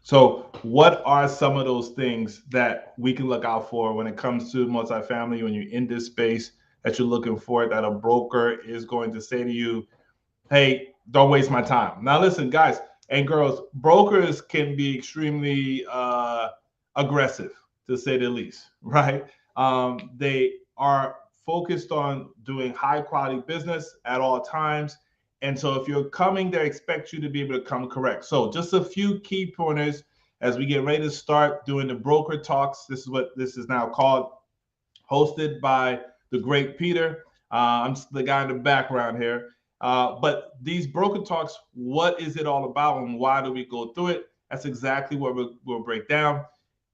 So, what are some of those things that we can look out for when it comes to multifamily when you're in this space that you're looking for that a broker is going to say to you, hey, don't waste my time. Now, listen, guys and girls, brokers can be extremely aggressive, to say the least, right? They are focused on doing high quality business at all times. And so, if you're coming, they expect you to be able to come correct. So, just a few key pointers as we get ready to start doing the broker talks. This is what this is now called, hosted by the great Peter. I'm the guy in the background here. But these broken talks, what is it all about and why do we go through it? That's exactly what we'll break down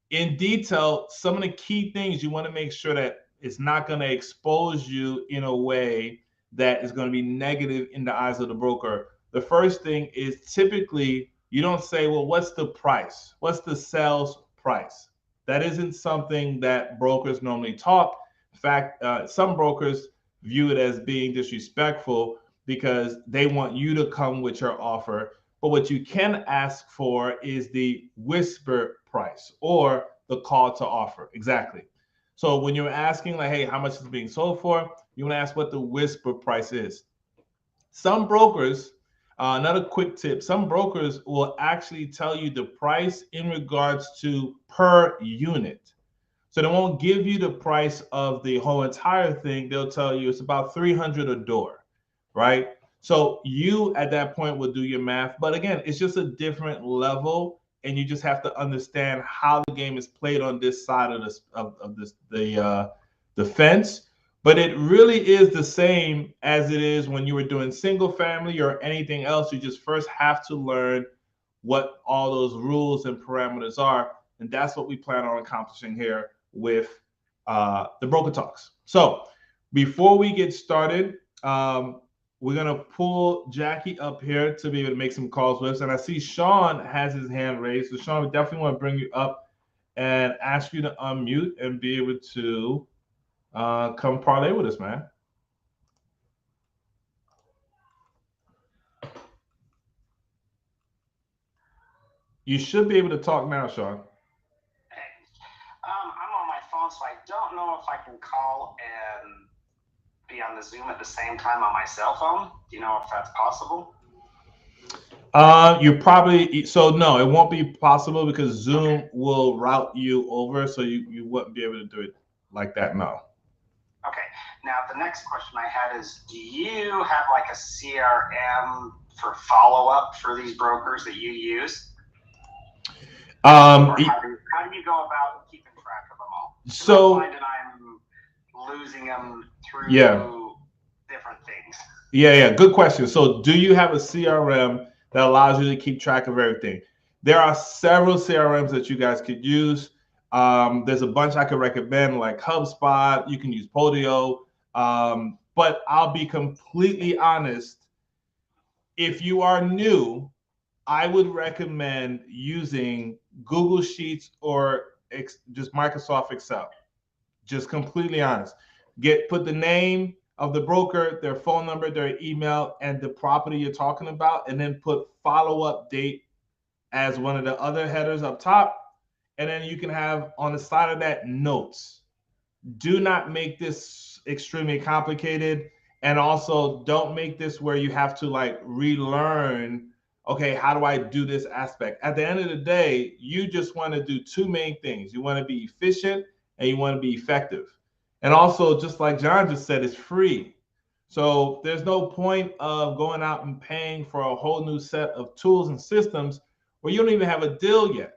in detail. Some of the key things you want to make sure that it's not going to expose you in a way that is going to be negative in the eyes of the broker. The first thing is typically you don't say, well, what's the price? What's the sales price? That isn't something that brokers normally talk. In fact, some brokers view it as being disrespectful because they want you to come with your offer. But what you can ask for is the whisper price or the call to offer. Exactly. So when you're asking, like, hey, how much is it being sold for? You want to ask what the whisper price is. Some brokers, another quick tip, some brokers will actually tell you the price in regards to per unit. So they won't give you the price of the whole entire thing. They'll tell you it's about 300 a door, right? So you at that point will do your math. But again, it's just a different level, and you just have to understand how the game is played on this side of this of this the fence. But it really is the same as it is when you were doing single family or anything else. You just first have to learn what all those rules and parameters are, and that's what we plan on accomplishing here with the broker talks. So before we get started, we're gonna pull Jackie up here to be able to make some calls with us. And I see Sean has his hand raised. So Sean, we definitely want to bring you up and ask you to unmute and be able to come parlay with us, man. You should be able to talk now, Sean. Hey, I'm on my phone, so I don't know if I can call and be on the Zoom at the same time on my cell phone. Do you know if that's possible? You probably so no, it won't be possible because Okay. Zoom will route you over, so you wouldn't be able to do it like that. No. Okay. Now, the next question I had is, do you have like a CRM for follow-up for these brokers that you use? Um. Or how do you go about keeping track of them all? Because I'm So finding I'm losing them yeah, through different things. yeah. Good question. So, do you have a CRM that allows you to keep track of everything? There are several CRMs that you guys could use. There's a bunch I could recommend, like HubSpot. You can use Podio. But I'll be completely honest. If you are new, I would recommend using Google Sheets or just Microsoft Excel. Just completely honest. Put the name of the broker, their phone number, their email, and the property you're talking about, and then put follow up date as one of the other headers up top. And then you can have on the side of that notes. Do not make this extremely complicated. And also don't make this where you have to like relearn, okay, how do I do this aspect? At the end of the day, you just want to do two main things. You want to be efficient and you want to be effective. And also, just like John just said, it's free. So there's no point of going out and paying for a whole new set of tools and systems where you don't even have a deal yet,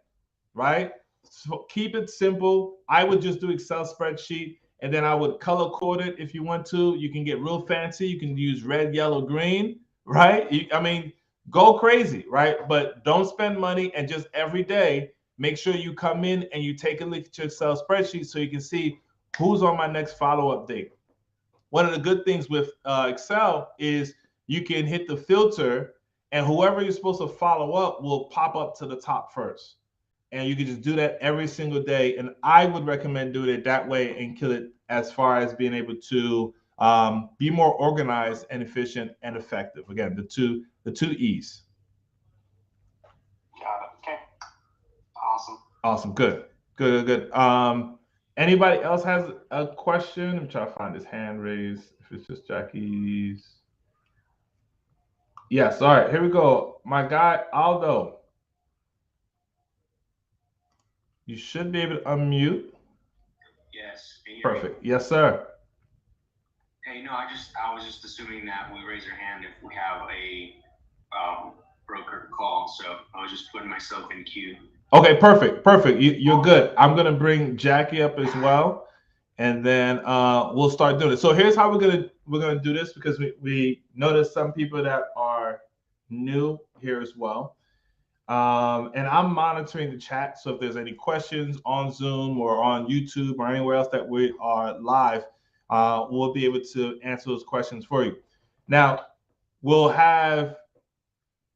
right? So keep it simple. I would just do Excel spreadsheet and then I would color code it if you want to. You can get real fancy. You can use red, yellow, green, right? I mean, go crazy, right? But don't spend money and just every day make sure you come in and you take a look at your Excel spreadsheet so you can see who's on my next follow-up date. One of the good things with Excel is you can hit the filter and whoever you're supposed to follow up will pop up to the top first, and you can just do that every single day. And I would recommend doing it that way and kill it as far as being able to be more organized and efficient and effective. Again, the two E's. Got it. Okay. Awesome. Good. Good. Good. Good. Anybody else has a question? I'm trying to find his hand raised. If it's just Jackie's. Yes. All right. Here we go. My guy Aldo. You should be able to unmute. Yes. Can you hear me? Perfect. Yes, sir. Hey, no, I was just assuming that we raise our hand if we have a broker call. So I was just putting myself in queue. Okay. Perfect. Perfect. You're good. I'm gonna bring Jackie up as well, and then we'll start doing it. So here's how we're gonna do this because we notice some people that are new here as well. And I'm monitoring the chat. So if there's any questions on Zoom or on YouTube or anywhere else that we are live, we'll be able to answer those questions for you. Now, we'll have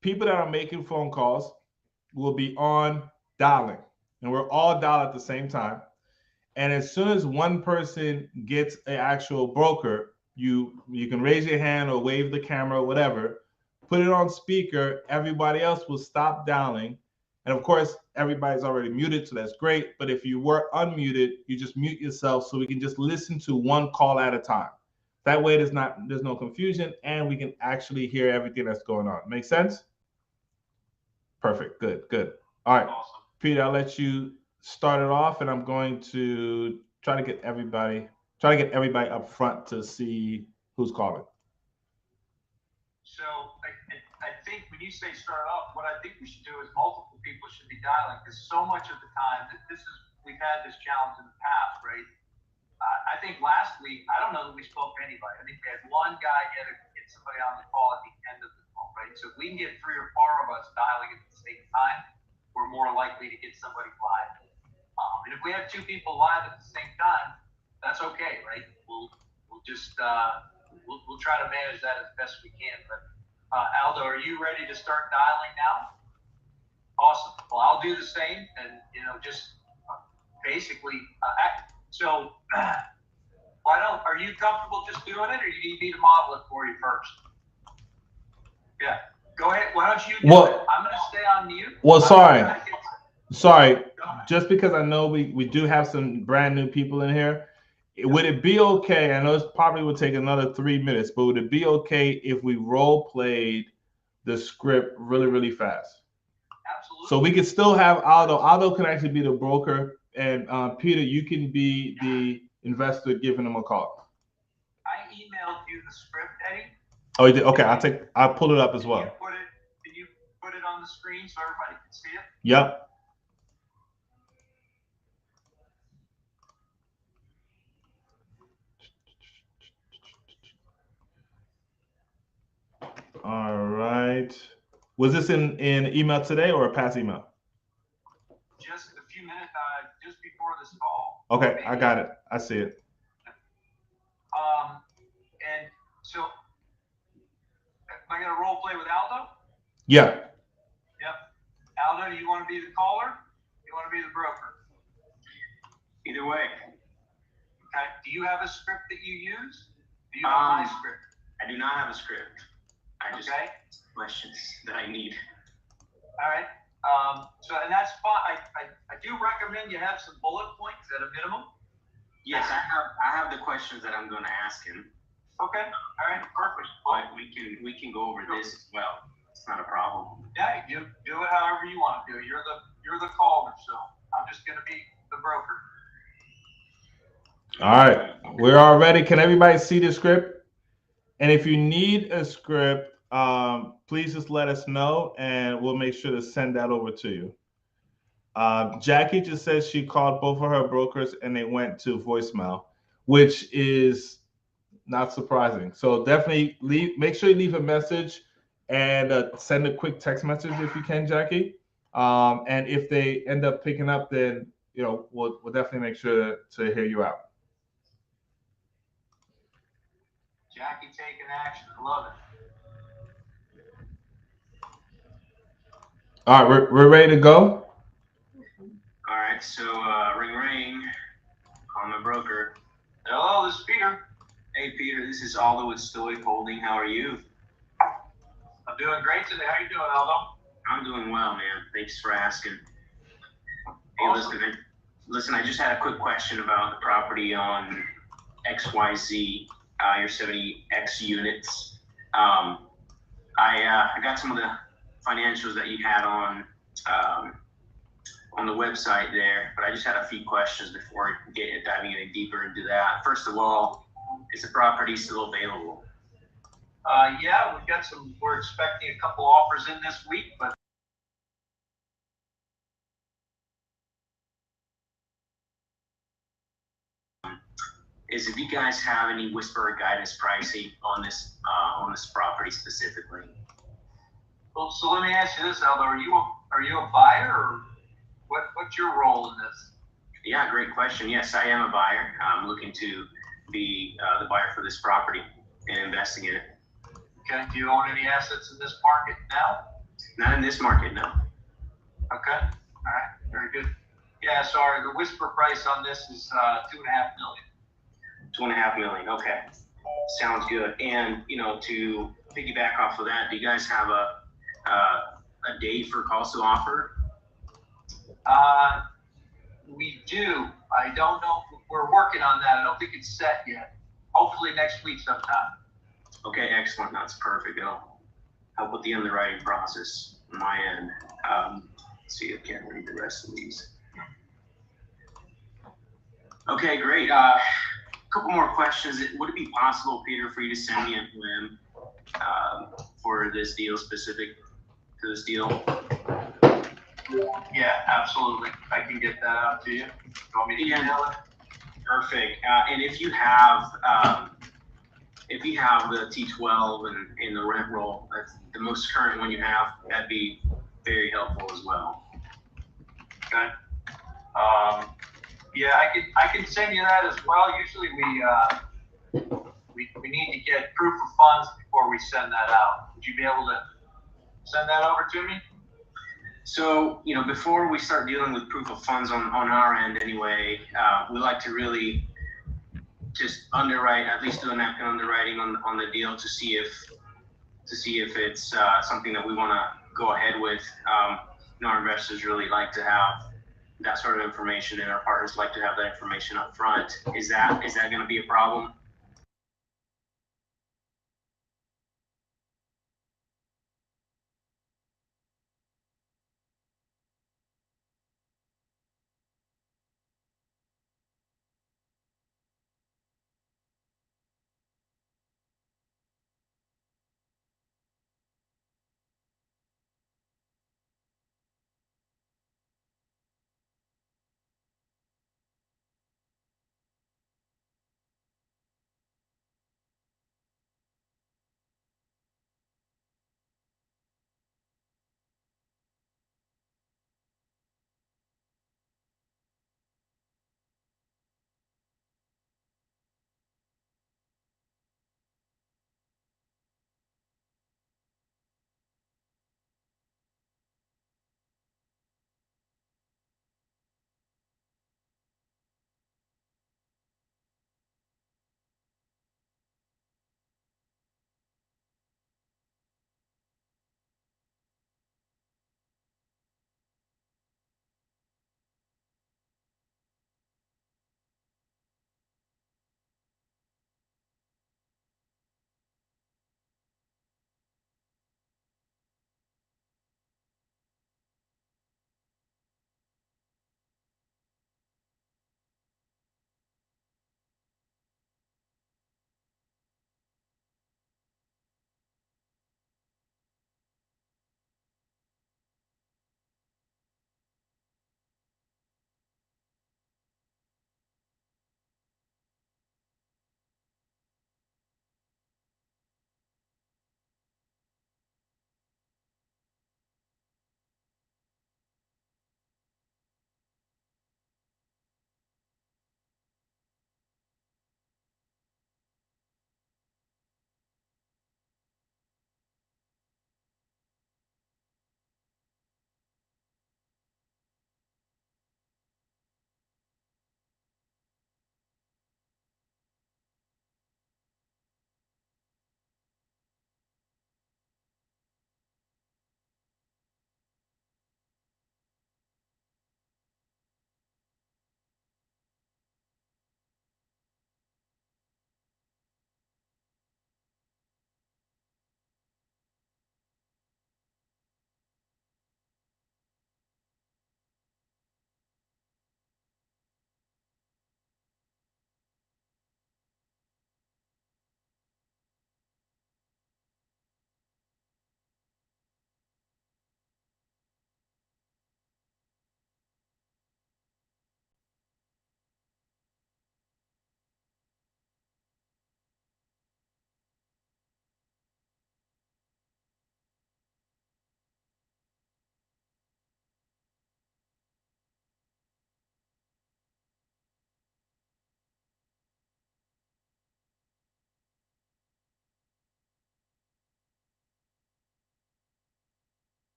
people that are making phone calls will be on dialing, and we're all dial at the same time. And as soon as one person gets an actual broker, you can raise your hand or wave the camera or whatever, put it on speaker. Everybody else will stop dialing, and of course, everybody's already muted, so that's great. But if you were unmuted, you just mute yourself so we can just listen to one call at a time. That way, there's no confusion, and we can actually hear everything that's going on. Make sense? Perfect. Good. Good. All right. Awesome. Peter, I'll let you start it off, and I'm going to try to get everybody up front to see who's calling. So I think when you say start off, what I think we should do is multiple people should be dialing because so much of the time, we've had this challenge in the past, right? I think last week, I don't know that we spoke to anybody. I think we had one guy get somebody on the call at the end of the call, right? So if we can get 3 or 4 of us dialing at the same time, we're more likely to get somebody live. And if we have 2 people live at the same time, that's okay, right? We'll just we'll try to manage that as best we can. But Aldo, are you ready to start dialing now? Awesome. Well, I'll do the same, and just basically. So, are you comfortable just doing it, or do you need me to model it for you first? Yeah. Go ahead. Why don't you do it? I'm going to stay on mute. Well, sorry. Just because I know we do have some brand new people in here. Would it be okay? I know it probably would take another 3 minutes, but would it be okay if we role played the script really, really fast? Absolutely. So we could still have Aldo. Aldo can actually be the broker, and Peter, you can be the investor giving him a call. I emailed you the script, Eddie. Oh, you did? Okay, I'll pull it up as well. Can you put it on the screen so everybody can see it? Yep. All right. Was this in email today or a past email? Just a few minutes, just before this call. Okay, maybe. I got it. I see it. And so, am I going to role play with Aldo? Yeah. Yep. Aldo, do you want to be the caller? You want to be the broker? Either way. Okay. Do you have a script that you use? Do you have my script? I do not have a script. I just Okay. questions that I need. All right. And that's fine. I do recommend you have some bullet points at a minimum. Yes, I have the questions that I'm going to ask him. Okay. All right. Perfect. But we can go over this as well. It's not a problem. Yeah, you do it however you want to do it. You're the caller, so I'm just going to be the broker. All right, we're all ready. Can everybody see the script? And if you need a script, please just let us know, and we'll make sure to send that over to you. Jackie just says she called both of her brokers and they went to voicemail, which is not surprising. So definitely make sure you leave a message and send a quick text message if you can, Jackie. And if they end up picking up, then we'll definitely make sure to hear you out. Jackie taking action. I love it. All right, we're ready to go. All right, so ring. Call my broker. Hello, this is Peter. Hey, Peter, this is Aldo with Stoic Holding. How are you? I'm doing great today. How you doing, Aldo? I'm doing well, man. Thanks for asking. Hey, Awesome. listen, I just had a quick question about the property on XYZ, your 70X units. I got some of the financials that you had on the website there, but I just had a few questions before diving any deeper into that. First of all, is the property still available? Yeah, we're expecting a couple offers in this week, but Is if you guys have any whisper guidance pricing on this property specifically. well, so let me ask you this, Aldo, are you a buyer, or what's your role in this? Yeah, great question. Yes, I am a buyer. I'm looking to be the buyer for this property and investing in it. Okay, do you own any assets in this market now? Not in this market, no. Okay, all right, very good. Yeah, sorry, the whisper price on this is $2.5 million. $2.5 million. Okay, sounds good. And to piggyback off of that, do you guys have a date for calls to offer? We do. I don't know. We're working on that. I don't think it's set yet. Hopefully next week sometime. Okay, excellent. That's perfect. It'll help with the underwriting process on my end. Let's see, I can't read the rest of these. Okay, great. Couple more questions. Would it be possible, Peter, for you to send me a plan for this deal, specific to this deal? Yeah, absolutely. I can get that out to you. You want me to email it? Perfect. And if you have the T12 and the rent roll, that's the most current one you have, that'd be very helpful as well. Okay. Yeah, I can send you that as well. Usually we need to get proof of funds before we send that out. Would you be able to send that over to me? So, before we start dealing with proof of funds on our end anyway, we like to really just underwrite, at least do a napkin underwriting on the deal to see if it's something that we want to go ahead with. Our investors really like to have that sort of information, and our partners like to have that information up front. Is that going to be a problem?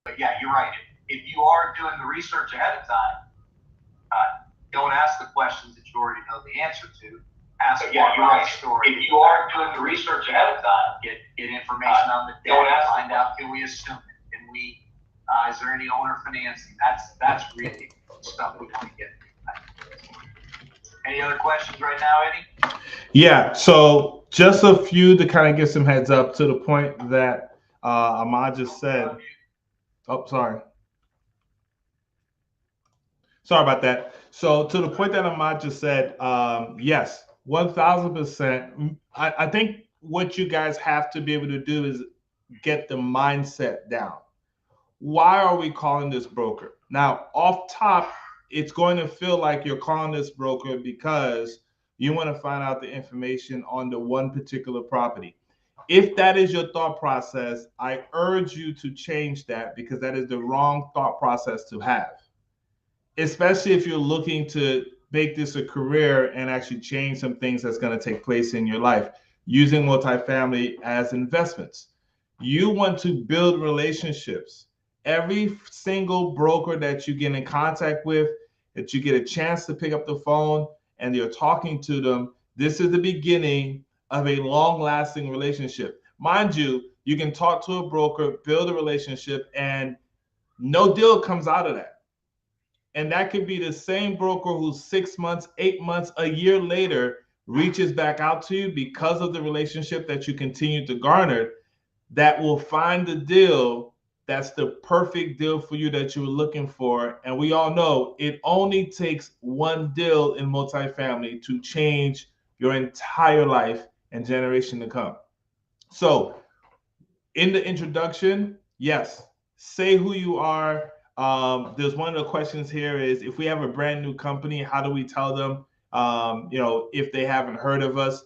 But yeah, you're right. If you are doing the research ahead of time, don't ask the questions that you already know the answer to. Ask about the story. If you are doing the research ahead of time, get information on the debt. Find out, can we assume it? Can we? Is there any owner financing? That's really stuff we want to get. Any other questions right now, Eddie? Yeah. So just a few to kind of give some heads up to the point that Ahmad just said. Oh, sorry. Sorry about that. So to the point that Ahmad just said, yes, 1000%. I think what you guys have to be able to do is get the mindset down. Why are we calling this broker? Now, off top, it's going to feel like you're calling this broker because you want to find out the information on the one particular property. If that is your thought process, I urge you to change that because that is the wrong thought process to have, especially if you're looking to make this a career and actually change some things that's going to take place in your life using multifamily as investments. You want to build relationships. Every single broker that you get in contact with, that you get a chance to pick up the phone and you're talking to them, this is the beginning of a long-lasting relationship. Mind you, you can talk to a broker, build a relationship, and no deal comes out of that. And that could be the same broker who 6 months, 8 months, a year later reaches back out to you because of the relationship that you continue to garner, that will find the deal that's the perfect deal for you that you were looking for. And we all know it only takes one deal in multifamily to change your entire life and generation to come. So in the introduction, yes, say who you are. There's one of the questions here is, if we have a brand new company, how do we tell them, if they haven't heard of us?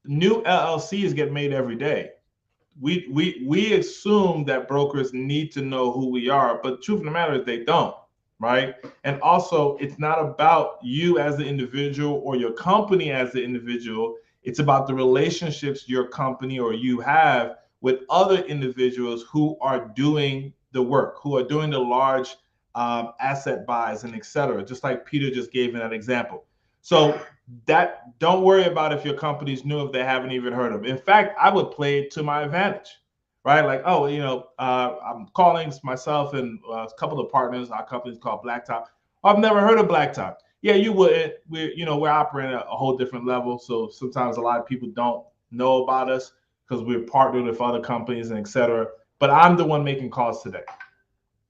New LLCs get made every day. We assume that brokers need to know who we are, but the truth of the matter is they don't, right? And also, it's not about you as the individual or your company as the individual. It's about the relationships your company or you have with other individuals who are doing the work, who are doing the large asset buys and et cetera, just like Peter just gave in that example. So that, don't worry about if your company's new, if they haven't even heard of it. In fact, I would play it to my advantage, right? Like, I'm calling myself and a couple of partners. Our company's called Blacktop. I've never heard of Blacktop. Yeah, you wouldn't. We're operating at a whole different level. So sometimes a lot of people don't know about us because we're partnered with other companies and et cetera. But I'm the one making calls today,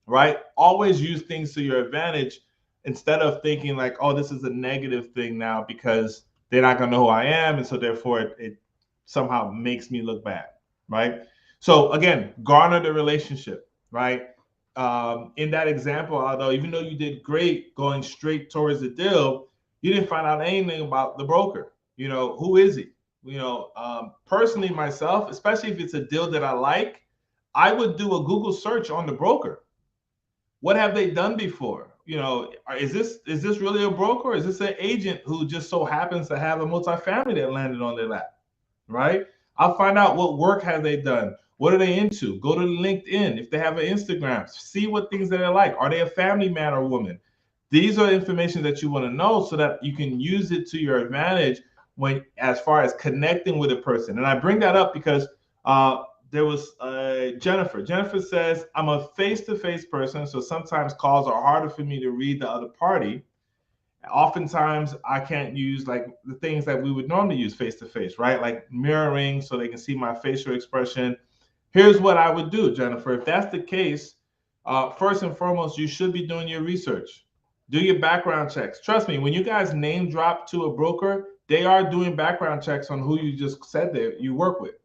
right? Always use things to your advantage instead of thinking like, oh, this is a negative thing now because they're not going to know who I am. And so therefore it somehow makes me look bad, right? So again, garner the relationship, right? In that example, although even though you did great going straight towards the deal, you didn't find out anything about the broker. Who is he? Personally myself, especially if it's a deal that I like, I would do a Google search on the broker. What have they done before? Is this really a broker, or is this an agent who just so happens to have a multifamily that landed on their lap, right? I'll find out what work have they done. What are they into? Go to LinkedIn. If they have an Instagram, see what things that they're like. Are they a family man or woman? These are information that you want to know so that you can use it to your advantage as far as connecting with a person. And I bring that up because there was Jennifer. Jennifer says, I'm a face-to-face person, so sometimes calls are harder for me to read the other party. Oftentimes, I can't use like the things that we would normally use face-to-face, right? Like mirroring so they can see my facial expression. Here's what I would do, Jennifer. If that's the case, first and foremost, you should be doing your research. Do your background checks. Trust me, when you guys name drop to a broker, they are doing background checks on who you just said that you work with.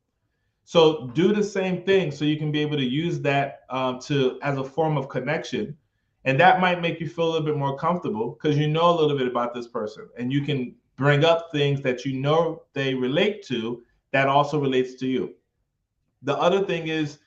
So do the same thing so you can be able to use that as a form of connection. And that might make you feel a little bit more comfortable because you know a little bit about this person. And you can bring up things that you know they relate to that also relates to you. The other thing is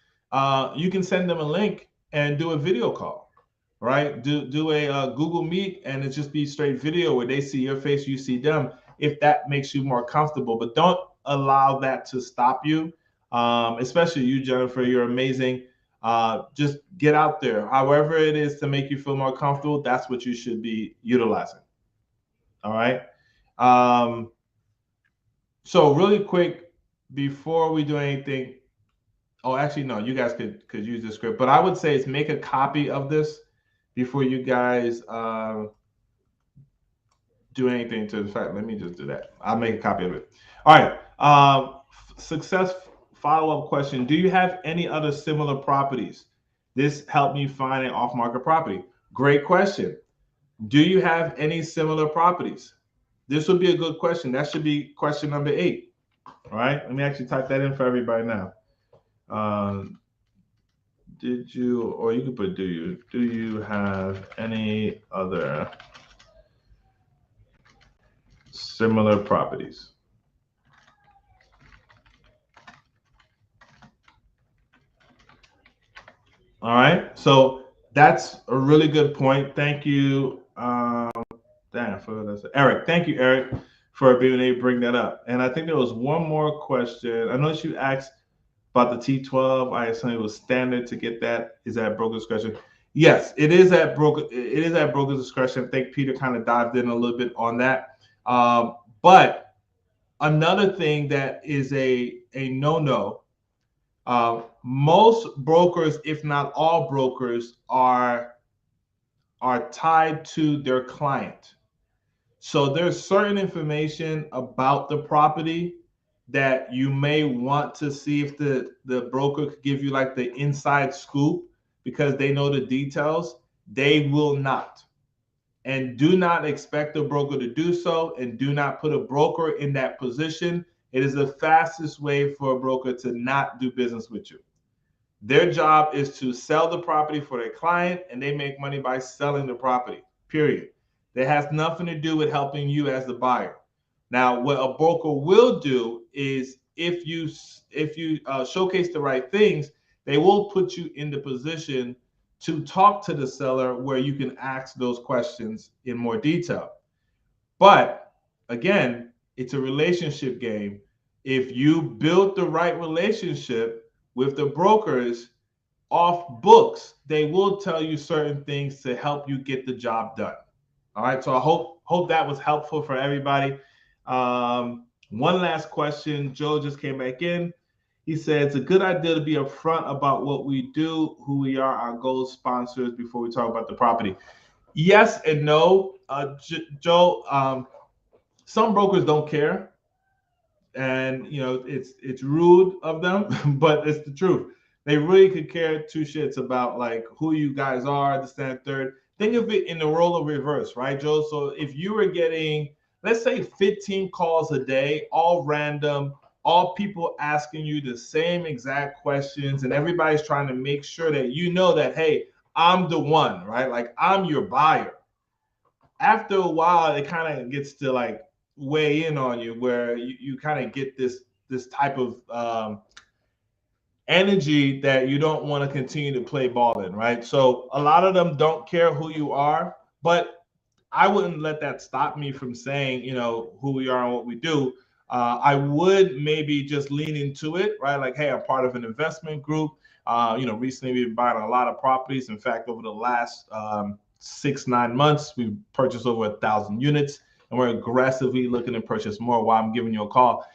you can send them a link and do a video call, right? Do a Google Meet and it just be straight video where they see your face, you see them, if that makes you more comfortable. But don't allow that to stop you. Especially you, Jennifer, you're amazing. Just get out there. However it is to make you feel more comfortable, that's what you should be utilizing. All right. So really quick, before we do anything, oh, actually, no, you guys could use the script, but I would say is make a copy of this before you guys do anything to the fact. Let me just do that. I'll make a copy of it. All right. Success follow-up question. Do you have any other similar properties? This helped me find an off-market property. Great question. Do you have any similar properties? This would be a good question. That should be question number 8. All right. Let me actually type that in for everybody now. Did you, or you could put do you have any other similar properties? All right, so that's a really good point. Thank you, Eric. Thank you, Eric, for being able to bring that up. And I think there was one more question. I noticed you asked about the T12. I assume it was standard to get that. Is that broker discretion? Yes, it is at broker. It is at broker discretion. I think Peter kind of dived in a little bit on that. But another thing that is a no-no. Most brokers, if not all brokers, are tied to their client. So there's certain information about the property that you may want to see if the broker could give you like the inside scoop because they know the details. They will not. And do not expect the broker to do so, and do not put a broker in that position. It is the fastest way for a broker to not do business with you. Their job is to sell the property for their client, and they make money by selling the property, period. That has nothing to do with helping you as the buyer. Now, what a broker will do is if you showcase the right things, they will put you in the position to talk to the seller where you can ask those questions in more detail. But again, it's a relationship game. If you build the right relationship with the brokers off books, they will tell you certain things to help you get the job done. All right, so I hope that was helpful for everybody. One last question. Joe just came back in. He said it's a good idea to be upfront about what we do, who we are, our goals, sponsors before we talk about the property. Yes and no, Joe. Some brokers don't care, and it's rude of them, but it's the truth. They really could care two shits about like who you guys are, this, that, third. Think of it in the role of reverse, right, Joe? So if you were getting, let's say, 15 calls a day, all random, all people asking you the same exact questions, and everybody's trying to make sure that you know that, hey, I'm the one, right? Like I'm your buyer. After a while, it kind of gets to like weigh in on you where you kind of get this type of energy that you don't want to continue to play ball in, right? So a lot of them don't care who you are, but I wouldn't let that stop me from saying, who we are and what we do. I would maybe just lean into it, right? Like, hey, I'm part of an investment group. Recently we've been buying a lot of properties. In fact, over the last 6-9 months, we've purchased over 1,000 units, and we're aggressively looking to purchase more. While I'm giving you a call,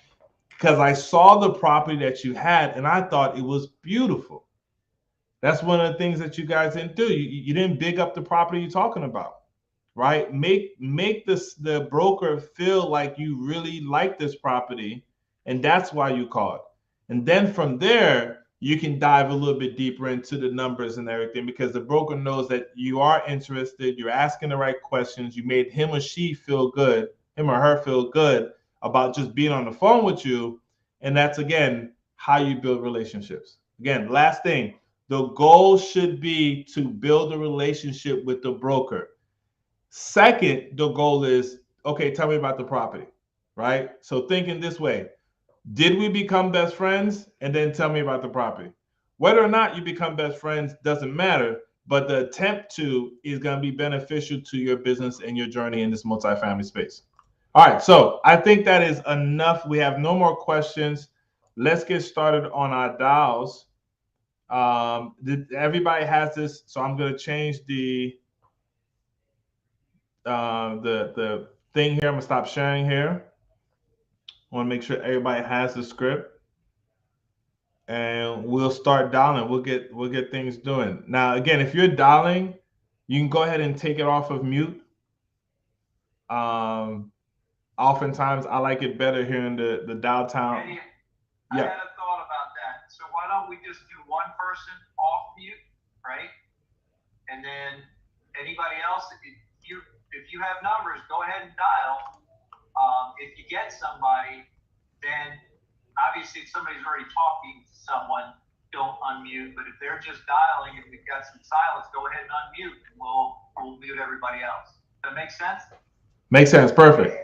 because I saw the property that you had and I thought it was beautiful. That's one of the things that you guys didn't do. You didn't big up the property you're talking about, right? Make the broker feel like you really like this property, and that's why you called. And then from there, you can dive a little bit deeper into the numbers and everything, because the broker knows that you are interested, you're asking the right questions, you made him or her feel good about just being on the phone with you. And that's, again, how you build relationships. Again, last thing, the goal should be to build a relationship with the broker. Second, the goal is, okay, tell me about the property, right? So thinking this way, did we become best friends? And then tell me about the property. Whether or not you become best friends doesn't matter, but the attempt to is going to be beneficial to your business and your journey in this multifamily space. All right, so I think that is enough. We have no more questions. Let's get started on our dials. Everybody has this, so I'm gonna change the thing here. I'm gonna stop sharing here. I want to make sure everybody has the script, and we'll start dialing. We'll get things doing. Now, again, if you're dialing, you can go ahead and take it off of mute. Um, Oftentimes, I like it better here in the downtown. Eddie, I had a thought about that. So why don't we just do one person off mute, right? And then anybody else, if you have numbers, go ahead and dial. If you get somebody, then obviously if somebody's already talking to someone, don't unmute. But if they're just dialing and we've got some silence, go ahead and unmute, and we'll mute everybody else. Does that make sense? Makes sense. Perfect.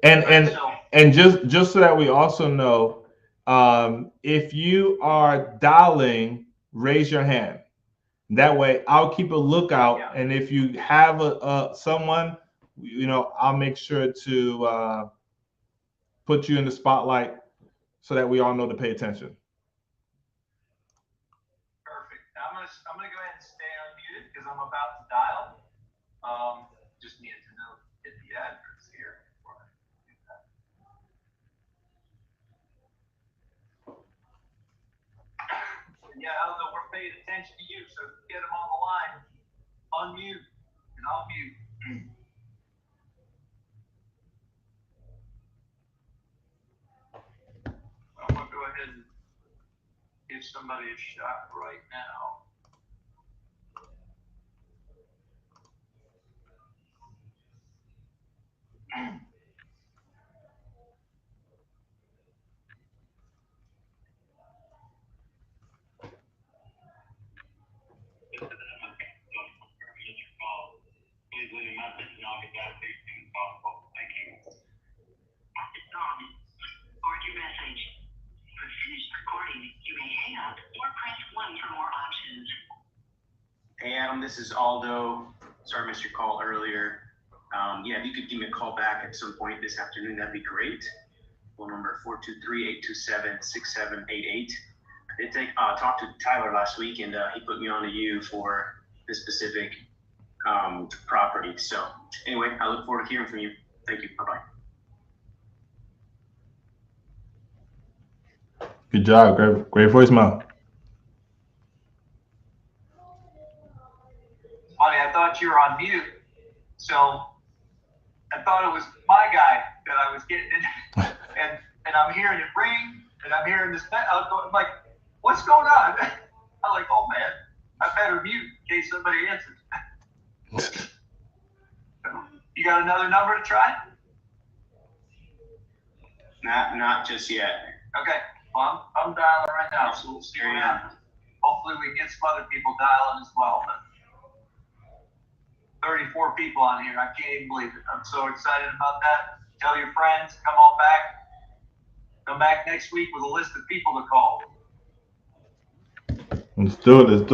And Right, and just so that we also know, if you are dialing, raise your hand. That way, I'll keep a lookout, Yeah. and if you have someone, I'll make sure to put you in the spotlight so that we all know to pay attention. Perfect. I'm gonna go ahead and stay unmuted because I'm about to dial. Just needed to know get the address here before I do that. Yeah, although we're paying attention to you, so get them on the line, unmute, and I'll mute. I'm gonna go ahead and give somebody a shot right now. Please leave a message and I'll get back to you as soon as possible. Thank you. Or your message. For finished recording, you may hang up or press 1 for more options. Hey Adam, this is Aldo. Sorry I missed your call earlier. If you could give me a call back at some point this afternoon, that'd be great. Phone number 423-827-6788. I did talk to Tyler last week, and he put me on to you for this specific property. So anyway, I look forward to hearing from you. Thank you. Bye-bye. Good job. Great voicemail. Funny, I thought you were on mute, so I thought it was my guy that I was getting in, and I'm hearing it ring, and I'm hearing this. I'm like, what's going on? I'm like, oh man, I better mute in case somebody answers. You got another number to try? Not just yet. Okay, well, I'm dialing right now, so we'll see what happens. Hopefully we can get some other people dialing as well. But 34 people on here, I can't even believe it. I'm so excited about that. Tell your friends, come on back. Come back next week with a list of people to call. Let's do it.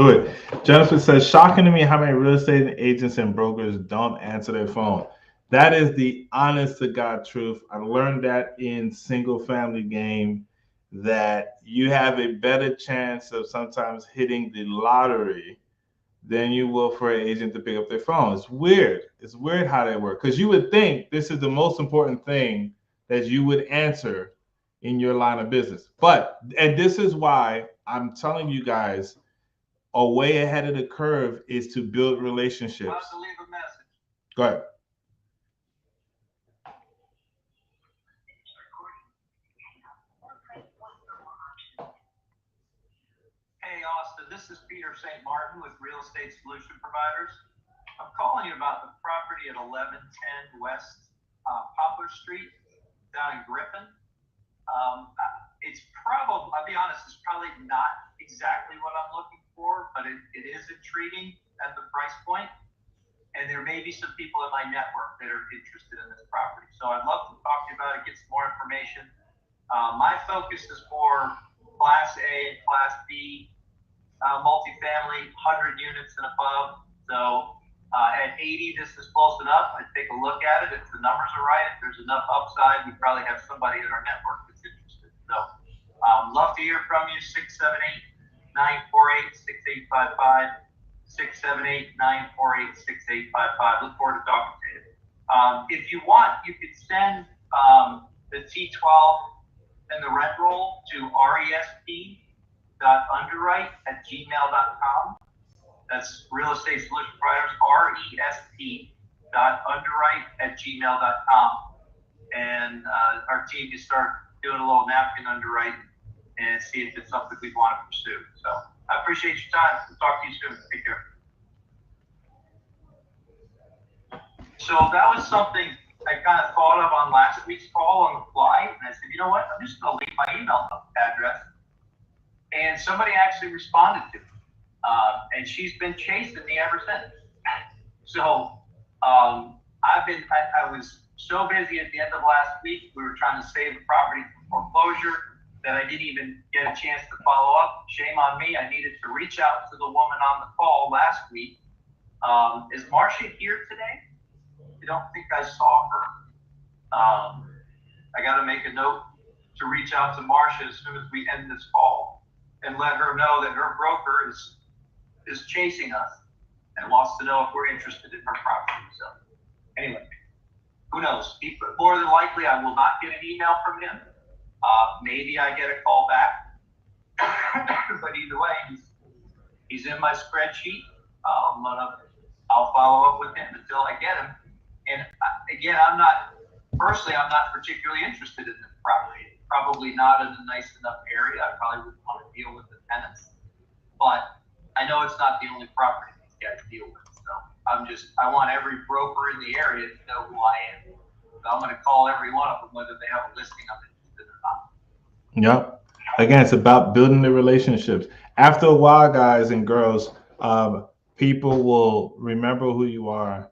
Jennifer says, shocking to me how many real estate agents and brokers don't answer their phone. That is the honest to God truth. I learned that in single family game, that you have a better chance of sometimes hitting the lottery than you will for an agent to pick up their phone. It's weird. It's weird how they work, because you would think this is the most important thing that you would answer in your line of business. And this is why I'm telling you guys, a way ahead of the curve is to build relationships. I'll have to leave a message. Go ahead. Hey, Austin, this is Peter St. Martin with Real Estate Solution Providers. I'm calling you about the property at 1110 West Poplar Street down in Griffin. It's probably, I'll be honest, it's probably not exactly what I'm looking for, but it is intriguing at the price point. And there may be some people in my network that are interested in this property. So I'd love to talk to you about it, get some more information. My focus is for Class A and Class B multifamily, 100 units and above. So at 80, this is close enough. I'd take a look at it. If the numbers are right, if there's enough upside, we probably have somebody in our network that's interested. So love to hear from you, 678 678-948-6855, 678-948-6855. Look forward to talking to you. If you want, you could send the T12 and the rent roll to resp.underwrite@gmail.com. That's Real Estate Solution Providers, resp.underwrite@gmail.com. And our team can start doing a little napkin underwrite and see if it's something we want to pursue. So I appreciate your time. We'll talk to you soon. Take care. So that was something I kind of thought of on last week's call on the fly. And I said, you know what? I'm just going to leave my email address. And somebody actually responded to me. And she's been chasing me ever since. So I was so busy at the end of last week. We were trying to save the property from foreclosure that I didn't even get a chance to follow up. Shame on me. I needed to reach out to the woman on the call last week. Is Marcia here today? I don't think I saw her. I got to make a note to reach out to Marcia as soon as we end this call and let her know that her broker is chasing us and wants to know if we're interested in her property. So anyway, who knows? More than likely, I will not get an email from him. Maybe I get a call back. But either way, he's in my spreadsheet. I'll follow up with him until I get him. And again, I'm not particularly interested in the property. Probably not in a nice enough area. I probably wouldn't want to deal with the tenants. But I know it's not the only property these guys deal with. So I want every broker in the area to know who I am. So I'm going to call every one of them, whether they have a listing I'm interested or not. Yep. Again, it's about building the relationships. After a while, guys and girls, people will remember who you are,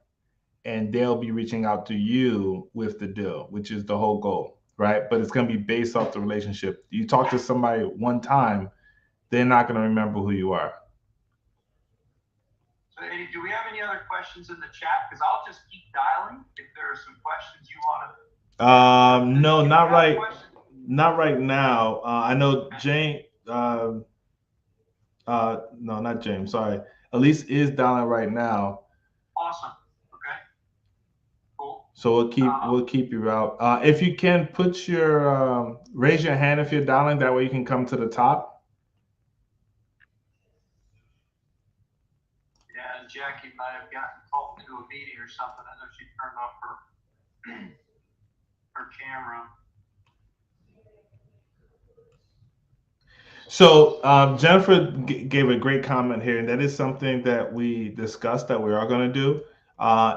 and they'll be reaching out to you with the deal, which is the whole goal, right? But it's going to be based off the relationship. You talk to somebody one time, they're not going to remember who you are. So, Eddie, do we have any other questions in the chat? Because I'll just keep dialing if there are some questions you want to. No, not right. Not right now. I know James. No, not James. Sorry, Elise is dialing right now. Awesome. Okay. Cool. So we'll keep you out. If you can put your raise your hand if you're dialing. That way you can come to the top. Yeah, and Jackie might have gotten called into a meeting or something. I know she turned off her camera. So Jennifer gave a great comment here, and that is something that we discussed that we are going to do,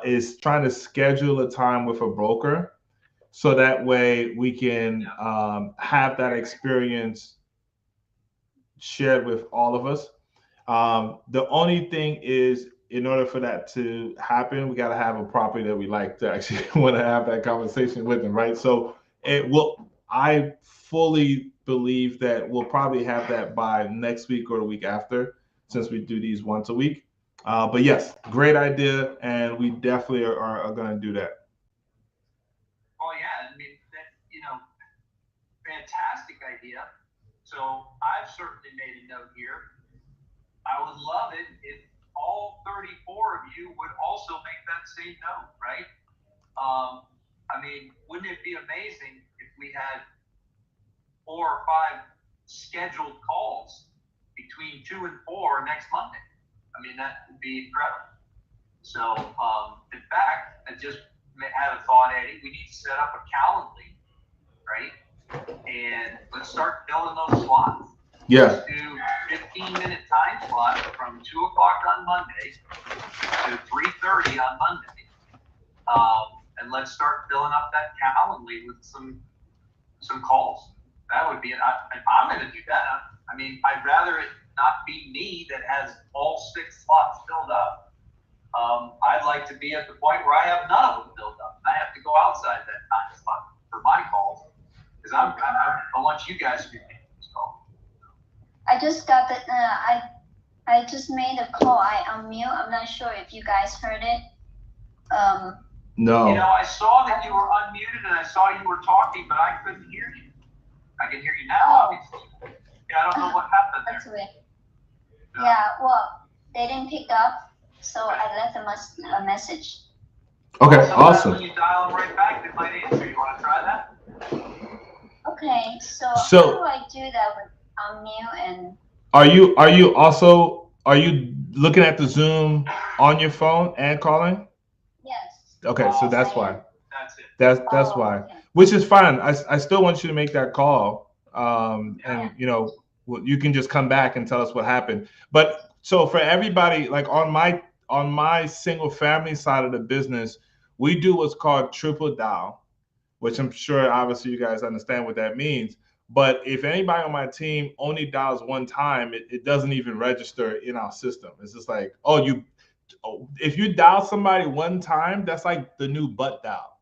is trying to schedule a time with a broker so that way we can have that experience shared with all of us. The only thing is, in order for that to happen, we got to have a property that we like to actually want to have that conversation with them, right? So I fully believe that we'll probably have that by next week or the week after, since we do these once a week. But yes, great idea, and we definitely are going to do that. Oh yeah, I mean, fantastic idea. So I've certainly made a note here. I would love it if all 34 of you would also make that same note, right? I mean, wouldn't it be amazing if we had 4 or 5 scheduled calls between 2 and 4 next Monday? I mean, that would be incredible. So, in fact, I just had a thought, Eddie. We need to set up a Calendly, right? And let's start filling those slots. Yeah. Let's do 15-minute time slot from 2 o'clock on Monday to 3:30 on Monday. And let's start filling up that Calendly with some calls. That would be it. I'm going to do that. I mean, I'd rather it not be me that has all 6 slots filled up. I'd like to be at the point where I have none of them filled up. I have to go outside that time slot for my calls because I want you guys to be making this call. I just got the. I just made a call. I unmute. I'm not sure if you guys heard it. No. You know, I saw that you were unmuted and I saw you were talking, but I couldn't hear you. I can hear you now, obviously. Yeah, I don't know what happened there. That's weird. Yeah, well, they didn't pick up, so I left them a message. Okay, Sometimes awesome. when you dial them right back, they might answer. You want to try that? Okay, so how So do I do that with unmute and? are you looking at the Zoom on your phone and calling? Yes. Okay, so Oh, that's I why. am. That's it. That's Oh, why. okay. Which is fine. I still want you to make that call. And Yeah. you know, you can just come back and tell us what happened. But so for everybody, like on my single family side of the business, we do what's called triple dial, which I'm sure obviously you guys understand what that means. But if anybody on my team only dials one time, it doesn't even register in our system. It's just like, if you dial somebody one time, that's like the new butt dial.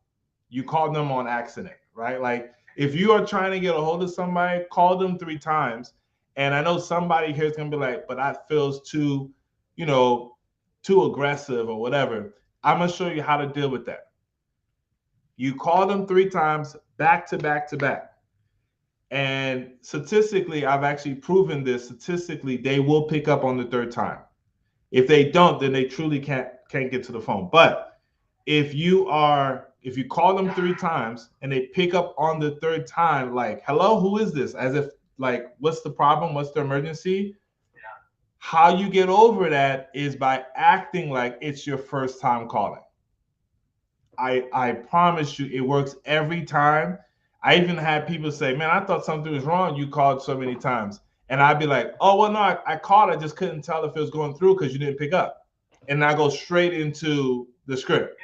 You called them on accident, right? Like if you are trying to get a hold of somebody, call them 3 times. And I know somebody here is gonna be like, but that feels too, too aggressive or whatever. I'm gonna show you how to deal with that. You call them 3 times back to back to back. And statistically, I've actually proven this. Statistically, they will pick up on the third time. If they don't, then they truly can't get to the phone. But if you call them 3 times and they pick up on the third time, like, hello, who is this? As if like, what's the problem? What's the emergency? Yeah. How you get over that is by acting like it's your first time calling. I promise you, it works every time. I even had people say, man, I thought something was wrong. You called so many times. And I'd be like, oh, well, no, I called. I just couldn't tell if it was going through because you didn't pick up. And I go straight into the script,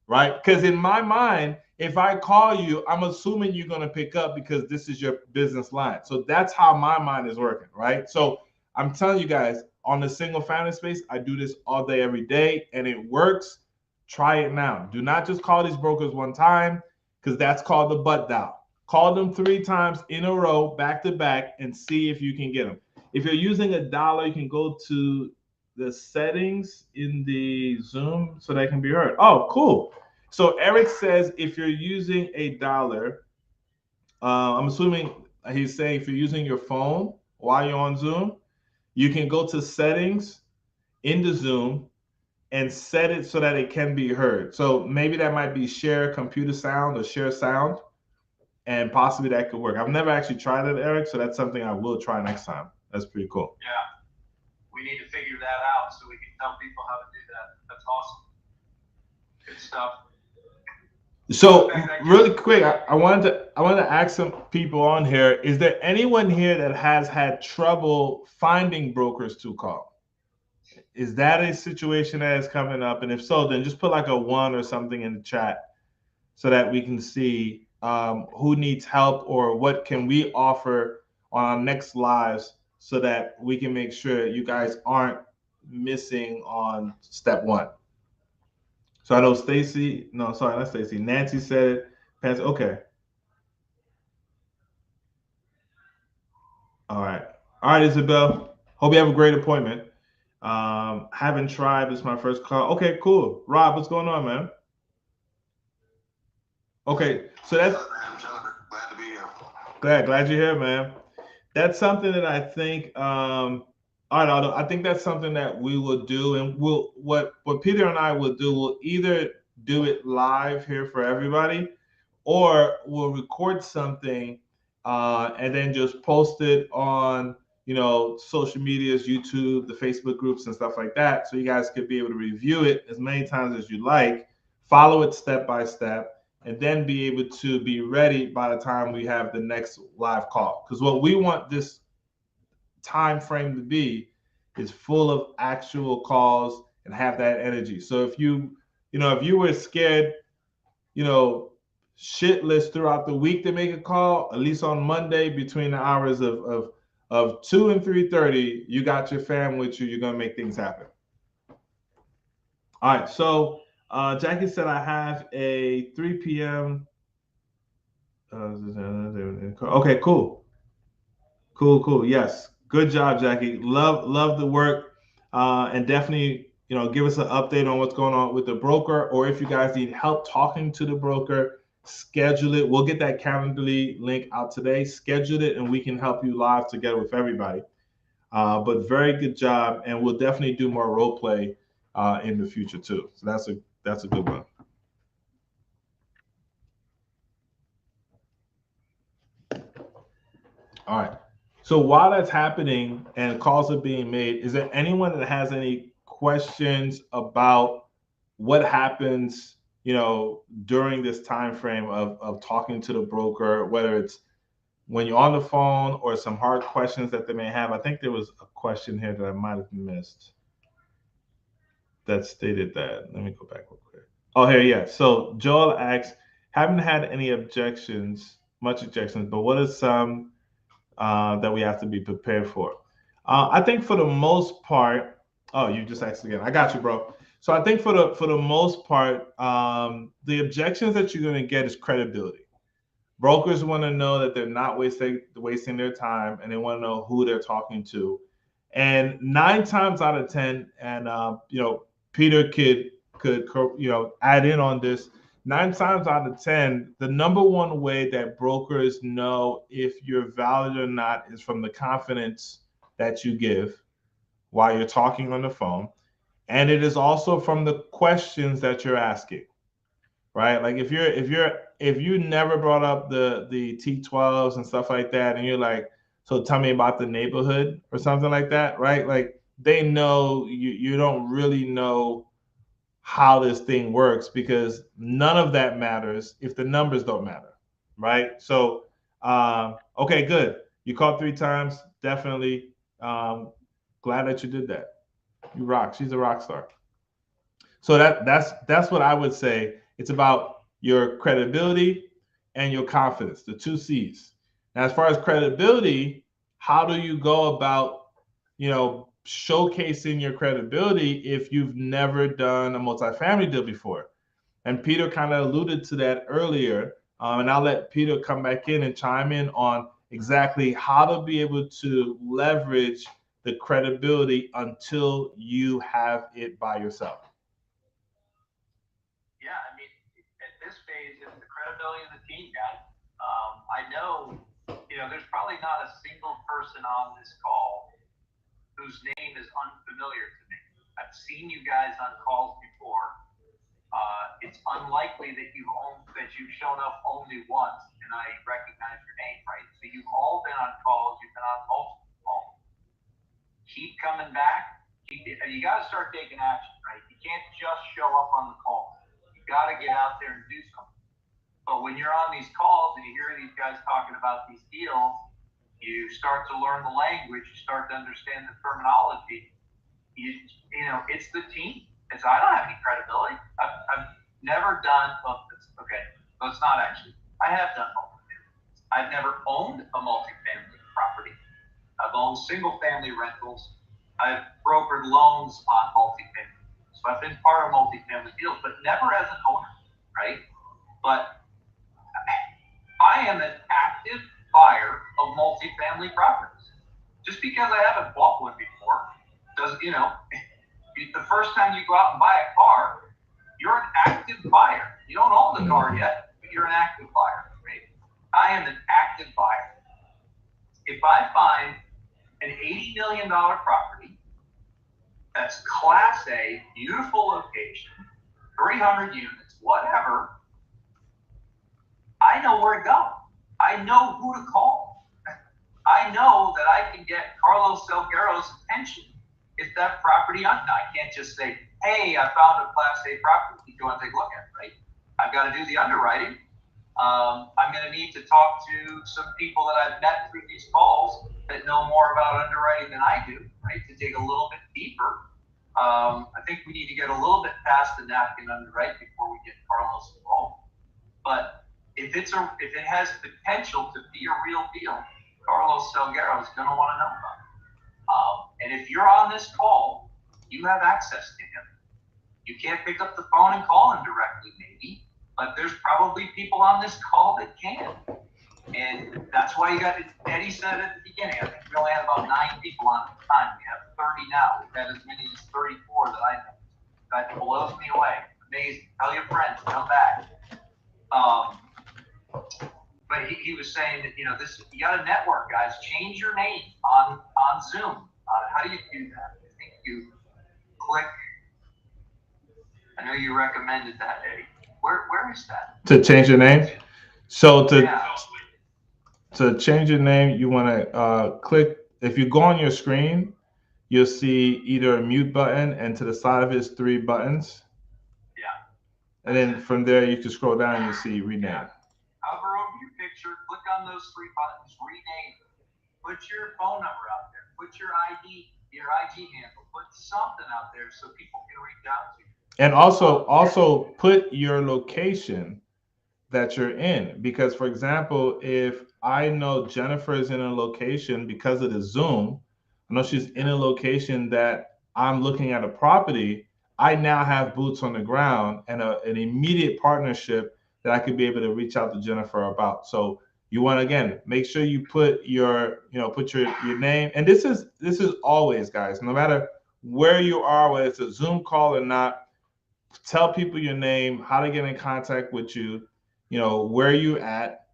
right? Because in my mind, if I call you, I'm assuming you're going to pick up because this is your business line. So that's how my mind is working, right? So I'm telling you guys, on the single family space, I do this all day, every day, and it works. Try it now. Do not just call these brokers one time because that's called the butt dial. Call them 3 times in a row, back to back, and see if you can get them. If you're using a dollar, you can go to the settings in the Zoom so they can be heard. Oh, cool. So Eric says if you're using a dollar, I'm assuming he's saying if you're using your phone while you're on Zoom, you can go to settings in the Zoom and set it so that it can be heard. So maybe that might be share computer sound or share sound, and possibly that could work. I've never actually tried it, Eric, so that's something I will try next time. That's pretty cool. Yeah. We need to figure that out so we can tell people how to do that. That's awesome. Good stuff. So really quick, I wanted to ask some people on here. Is there anyone here that has had trouble finding brokers to call? Is that a situation that is coming up? And if so, then just put like a 1 or something in the chat so that we can see who needs help or what can we offer on our next lives so that we can make sure you guys aren't missing on step 1. So I know Stacy, no, sorry, not Stacy. Nancy said it. Pansy, okay. All right, Isabel. Hope you have a great appointment. Haven't tried. This is my first call. Okay, cool. Rob, what's going on, man? Okay, so that's Glad to be here. glad you're here, man. That's something that I think. All right, Aldo, I think that's something that we will do, and what Peter and I will do. We'll either do it live here for everybody, or we'll record something and then just post it on social medias, YouTube, the Facebook groups and stuff like that, so you guys could be able to review it as many times as you like, follow it step by step, and then be able to be ready by the time we have the next live call. Because what we want this time frame to be is full of actual calls and have that energy. So if you were scared, shitless throughout the week to make a call, at least on Monday between the hours of 2 and 3:30, you got your fam with you. You're gonna make things happen. All right. So Jackie said I have a 3 p.m. Okay, cool. Yes, good job, Jackie. Love the work, and definitely give us an update on what's going on with the broker, or if you guys need help talking to the broker, schedule it. We'll get that Calendly link out today. Schedule it, and we can help you live together with everybody. But very good job, and we'll definitely do more role play in the future too. So that's a good one. All right. So while that's happening and calls are being made, is there anyone that has any questions about what happens, during this time frame of talking to the broker, whether it's when you're on the phone or some hard questions that they may have? I think there was a question here that I might have missed that stated that. Let me go back real quick. Oh, here, yeah. So Joel asks, haven't had any much objections, but what are some that we have to be prepared for? I think for the most part, oh, you just asked again. I got you, bro. So I think for the most part, the objections that you're going to get is credibility. Brokers want to know that they're not wasting their time, and they want to know who they're talking to. And 9 times out of 10, and Peter could add in on this. 9 times out of 10, the number one way that brokers know if you're valid or not is from the confidence that you give while you're talking on the phone, and it is also from the questions that you're asking. Right? Like if you never brought up the T12s and stuff like that, and you're like, so tell me about the neighborhood or something like that, right? Like they know you don't really know how this thing works, because none of that matters if the numbers don't matter, right? So okay, good. You called 3 times, definitely. Glad that you did that. You rock. She's a rock star. So that's what I would say. It's about your credibility and your confidence, the 2 C's. Now, as far as credibility, how do you go about, showcasing your credibility if you've never done a multifamily deal before? And Peter kind of alluded to that earlier. And I'll let Peter come back in and chime in on exactly how to be able to leverage the credibility until you have it by yourself. Yeah, I mean, at this phase, it's the credibility of the team, guys. I know, there's probably not a single person on this call whose name is unfamiliar to me. I've seen you guys on calls before. It's unlikely that you've shown up only once and I recognize your name, right? So you've all been on calls. You've been on multiple calls. Keep coming back. You got to start taking action, right? You can't just show up on the call. You got to get out there and do something. But when you're on these calls and you hear these guys talking about these deals, you start to learn the language. You start to understand the terminology. It's the team. I don't have any credibility. I've never done. Okay, so it's not actually. I have done multifamily. I've never owned a multifamily property. I've owned single-family rentals. I've brokered loans on multifamily. So I've been part of multifamily deals, but never as an owner, right? But I am an active buyer of multifamily properties. Just because I haven't bought one before doesn't, the first time you go out and buy a car, you're an active buyer. You don't own the car yet, but you're an active buyer, right? I am an active buyer. If I find an $80 million property that's Class A, beautiful location, 300 units, whatever, I know where to go. I know who to call. I know that I can get Carlos Salguero's attention if that property I can't just say, hey, I found a Class A property. Do you want to take a look at it, right? I've got to do the underwriting. I'm going to need to talk to some people that I've met through these calls that know more about underwriting than I do, right? To dig a little bit deeper. I think we need to get a little bit past the napkin underwrite before we get Carlos involved. But if it has potential to be a real deal, Carlos Salguero is going to want to know about it. And if you're on this call, you have access to him. You can't pick up the phone and call him directly, maybe, but there's probably people on this call that can. And that's why you got it. Eddie said at the beginning, I think we only had about 9 people on at the time. We have 30 now. We've had as many as 34 that I know. That blows me away. Amazing. Tell your friends, come back. But he was saying that, you got to network, guys. Change your name on Zoom. How do you do that? I think you click. I know you recommended that, Eddie. Where is that? To change your name. So Yeah. to change your name, you want to click. If you go on your screen, you'll see either a mute button, and to the side of it is 3 buttons. Yeah. And then from there, you can scroll down and you see rename. Yeah. Hover over your picture, click on those 3 buttons, rename. Put your phone number out there. Put your ID, your IG handle. Put something out there so people can reach out to you. And also put your location that you're in, because for example, if I know Jennifer is in a location because of the Zoom, I know she's in a location that I'm looking at a property, I now have boots on the ground and an immediate partnership that I could be able to reach out to Jennifer about. So you want to, again, make sure you put your name. And this is always, guys, no matter where you are, whether it's a Zoom call or not, tell people your name, how to get in contact with you, where you at,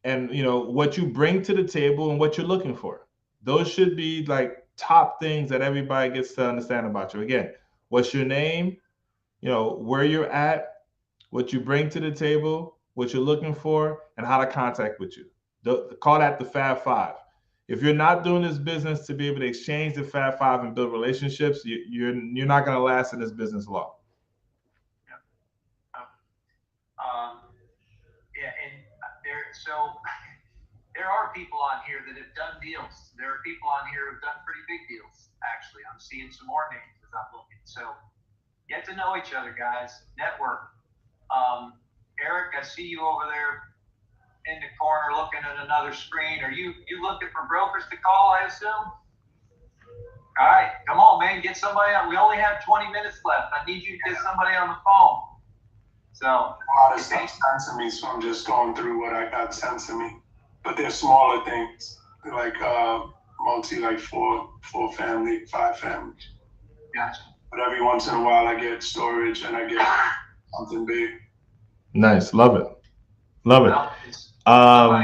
and what you bring to the table and what you're looking for. Those should be like top things that everybody gets to understand about you. Again, what's your name, where you're at, what you bring to the table, what you're looking for, and how to contact with you. Call that the Fab Five. If you're not doing this business to be able to exchange the Fab Five and build relationships, you're not going to last in this business long. So there are people on here that have done deals. There are people on here who've done pretty big deals. Actually, I'm seeing some more names as I'm looking. So get to know each other, guys. Network. Eric, I see you over there in the corner looking at another screen. Are you looking for brokers to call, I assume? All right, come on, man, get somebody on. We only have 20 minutes left. I need you to get somebody on the phone. So a lot of stuff sent to me, so I'm just going through what I got sent to me. But they're smaller things, they're like like 4 family, 5 families. Gotcha. But every once in a while, I get storage and I get something big. Nice, love it. Somebody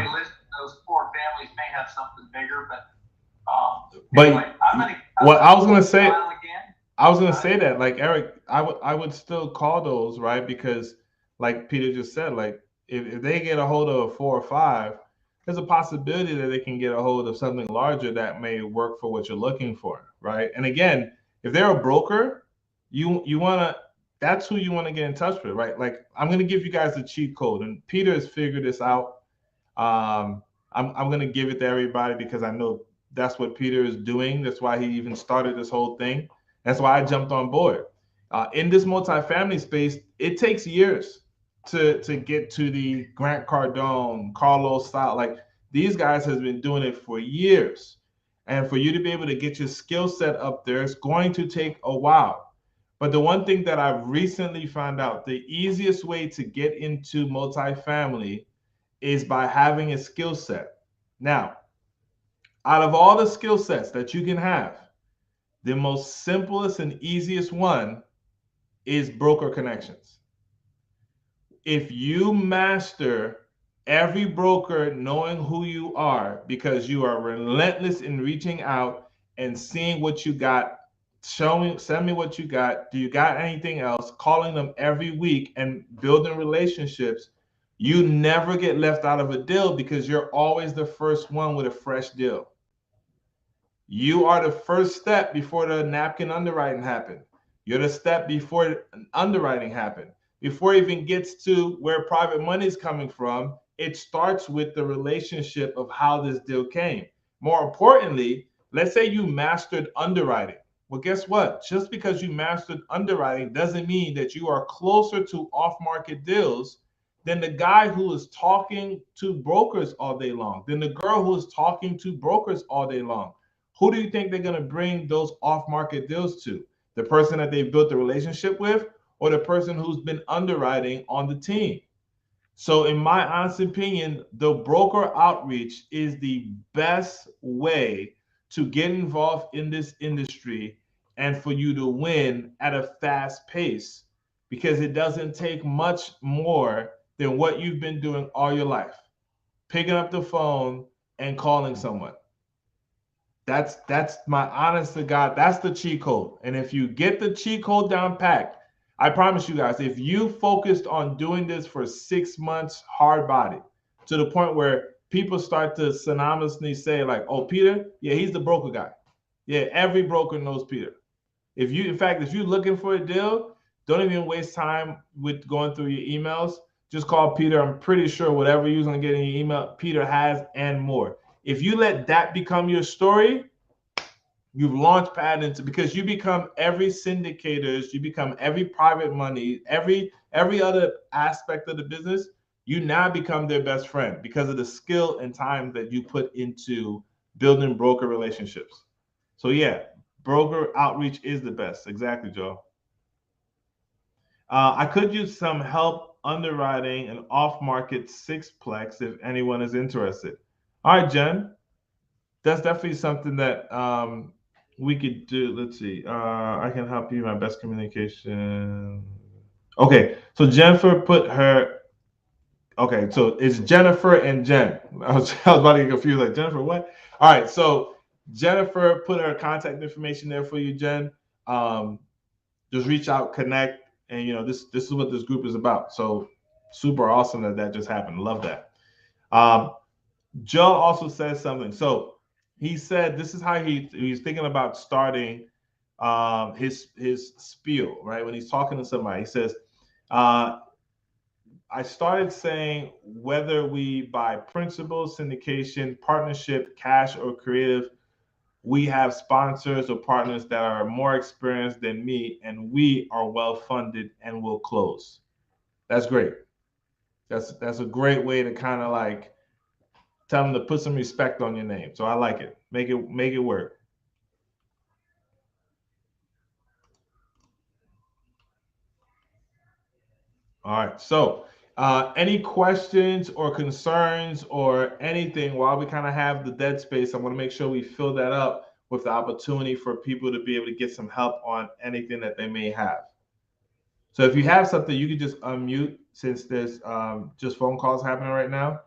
listed those 4 families may have something bigger, but anyway, I was gonna say that, like, Eric, I would still call those, right? Because like Peter just said, like if they get a hold of a 4 or 5, there's a possibility that they can get a hold of something larger that may work for what you're looking for, right? And again, if they're a broker, that's who you want to get in touch with, right? Like, I'm going to give you guys the cheat code, and Peter has figured this out. I'm going to give it to everybody because I know that's what Peter is doing. That's why he even started this whole thing. That's why I jumped on board. In this multifamily space, it takes years to get to the Grant Cardone, Carlos style. Like, these guys has been doing it for years. And for you to be able to get your skill set up there, it's going to take a while. But the one thing that I've recently found out, the easiest way to get into multifamily is by having a skill set. Now, out of all the skill sets that you can have, the most simplest and easiest one is broker connections. If you master every broker knowing who you are, because you are relentless in reaching out and seeing what you got, send me what you got, do you got anything else, calling them every week and building relationships, you never get left out of a deal because you're always the first one with a fresh deal. You are the first step before the napkin underwriting happened. You're the step before underwriting happened. Before it even gets to where private money is coming from, it starts with the relationship of how this deal came. More importantly, let's say you mastered underwriting. Well, guess what? Just because you mastered underwriting doesn't mean that you are closer to off-market deals than the guy who is talking to brokers all day long, than the girl who is talking to brokers all day long. Who do you think they're going to bring those off-market deals to? The person that they've built a relationship with, or the person who's been underwriting on the team? So in my honest opinion, the broker outreach is the best way to get involved in this industry and for you to win at a fast pace, because it doesn't take much more than what you've been doing all your life. Picking up the phone and calling someone. That's my honest to God. That's the cheat code. And if you get the cheat code down packed, I promise you guys, if you focused on doing this for 6 months, hard body, to the point where people start to synonymously say like, "Oh, Peter, yeah, he's the broker guy." Yeah, every broker knows Peter. If you're looking for a deal, don't even waste time with going through your emails. Just call Peter. I'm pretty sure whatever you're going to get in your email, Peter has and more. If you let that become your story, you've launched pad into, because you become every syndicators, you become every private money, every other aspect of the business. You now become their best friend because of the skill and time that you put into building broker relationships. So yeah, broker outreach is the best. Exactly, Joe. I could use some help underwriting an off-market sixplex if anyone is interested. All right, Jen, that's definitely something that we could do. Let's see. I can help you. My best communication. Okay, so Jennifer put her. Okay, so it's Jennifer and Jen. I was about to get confused. Like Jennifer, what? All right, so Jennifer put her contact information there for you, Jen. Just reach out, connect, and this is what this group is about. So super awesome that just happened. Love that. Joe also says something. So he said this is how he's thinking about starting his spiel, right? When he's talking to somebody, he says, I started saying whether we buy principal, syndication, partnership, cash, or creative, we have sponsors or partners that are more experienced than me, and we are well funded and will close. That's great. That's a great way to kind of like tell them to put some respect on your name. So I like it. Make it work. All right. So any questions or concerns or anything while we kind of have the dead space? I want to make sure we fill that up with the opportunity for people to be able to get some help on anything that they may have. So if you have something, you can just unmute since there's just phone calls happening right now,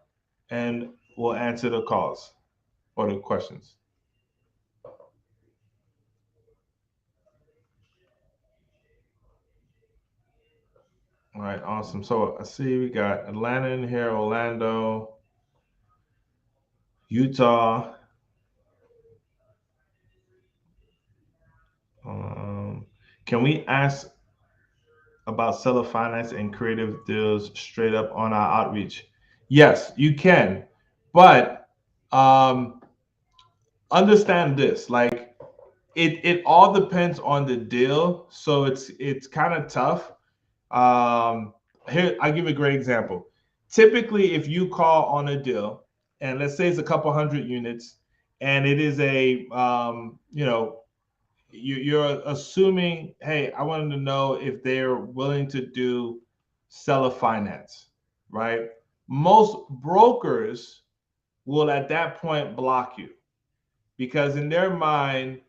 and we'll answer the calls or the questions. All right, awesome. So I see we got Atlanta in here, Orlando, Utah. Can we ask about seller finance and creative deals straight up on our outreach? Yes, you can, but understand this. Like it all depends on the deal, so it's kind of tough. Here, I'll give you a great example. Typically, if you call on a deal, and let's say it's a couple hundred units, and it is a, you're assuming, hey, I wanted to know if they're willing to do seller finance, right? Most brokers will at that point block you because in their mind,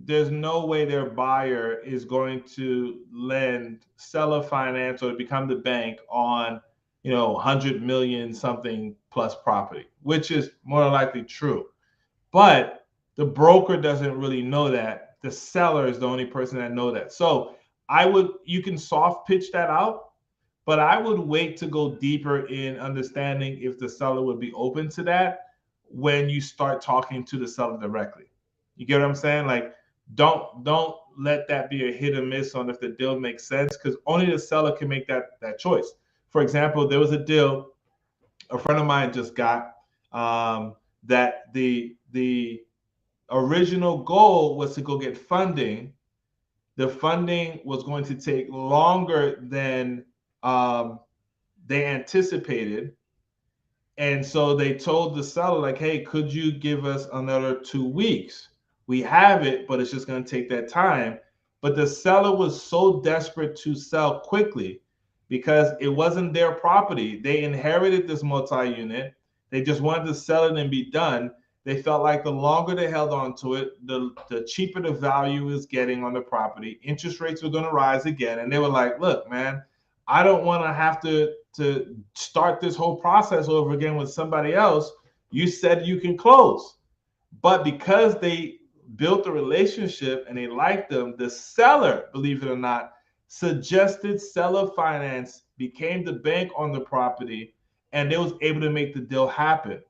there's no way their buyer is going to lend seller finance or become the bank on 100 million something plus property, which is more likely true. But the broker doesn't really know that. The seller is the only person that know that. So you can soft pitch that out, but I would wait to go deeper in understanding if the seller would be open to that when you start talking to the seller directly. You get what I'm saying? Like, don't let that be a hit or miss on if the deal makes sense, because only the seller can make that choice. For example, there was a deal a friend of mine just got that the original goal was to go get funding. The funding was going to take longer than they anticipated. And so they told the seller, like, hey, could you give us another 2 weeks? We have it, but it's just going to take that time. But the seller was so desperate to sell quickly because it wasn't their property. They inherited this multi-unit. They just wanted to sell it and be done. They felt like the longer they held on to it, the cheaper the value is getting on the property. Interest rates were going to rise again. And they were like, look, man, I don't want to have to start this whole process over again with somebody else. You said you can close. But because they built a relationship and they liked them, the seller, believe it or not, suggested seller finance, became the bank on the property, and they was able to make the deal happen.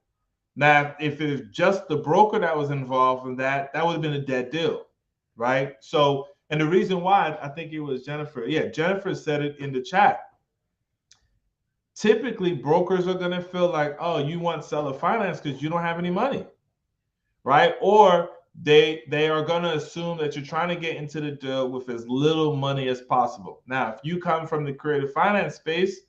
Now, if it was just the broker that was involved in that, that would have been a dead deal, right? So, and the reason why, I think it was Jennifer. Yeah, Jennifer said it in the chat. Typically, brokers are going to feel like, oh, you want seller finance because you don't have any money, right? Or they are going to assume that you're trying to get into the deal with as little money as possible. Now, if you come from the creative finance space,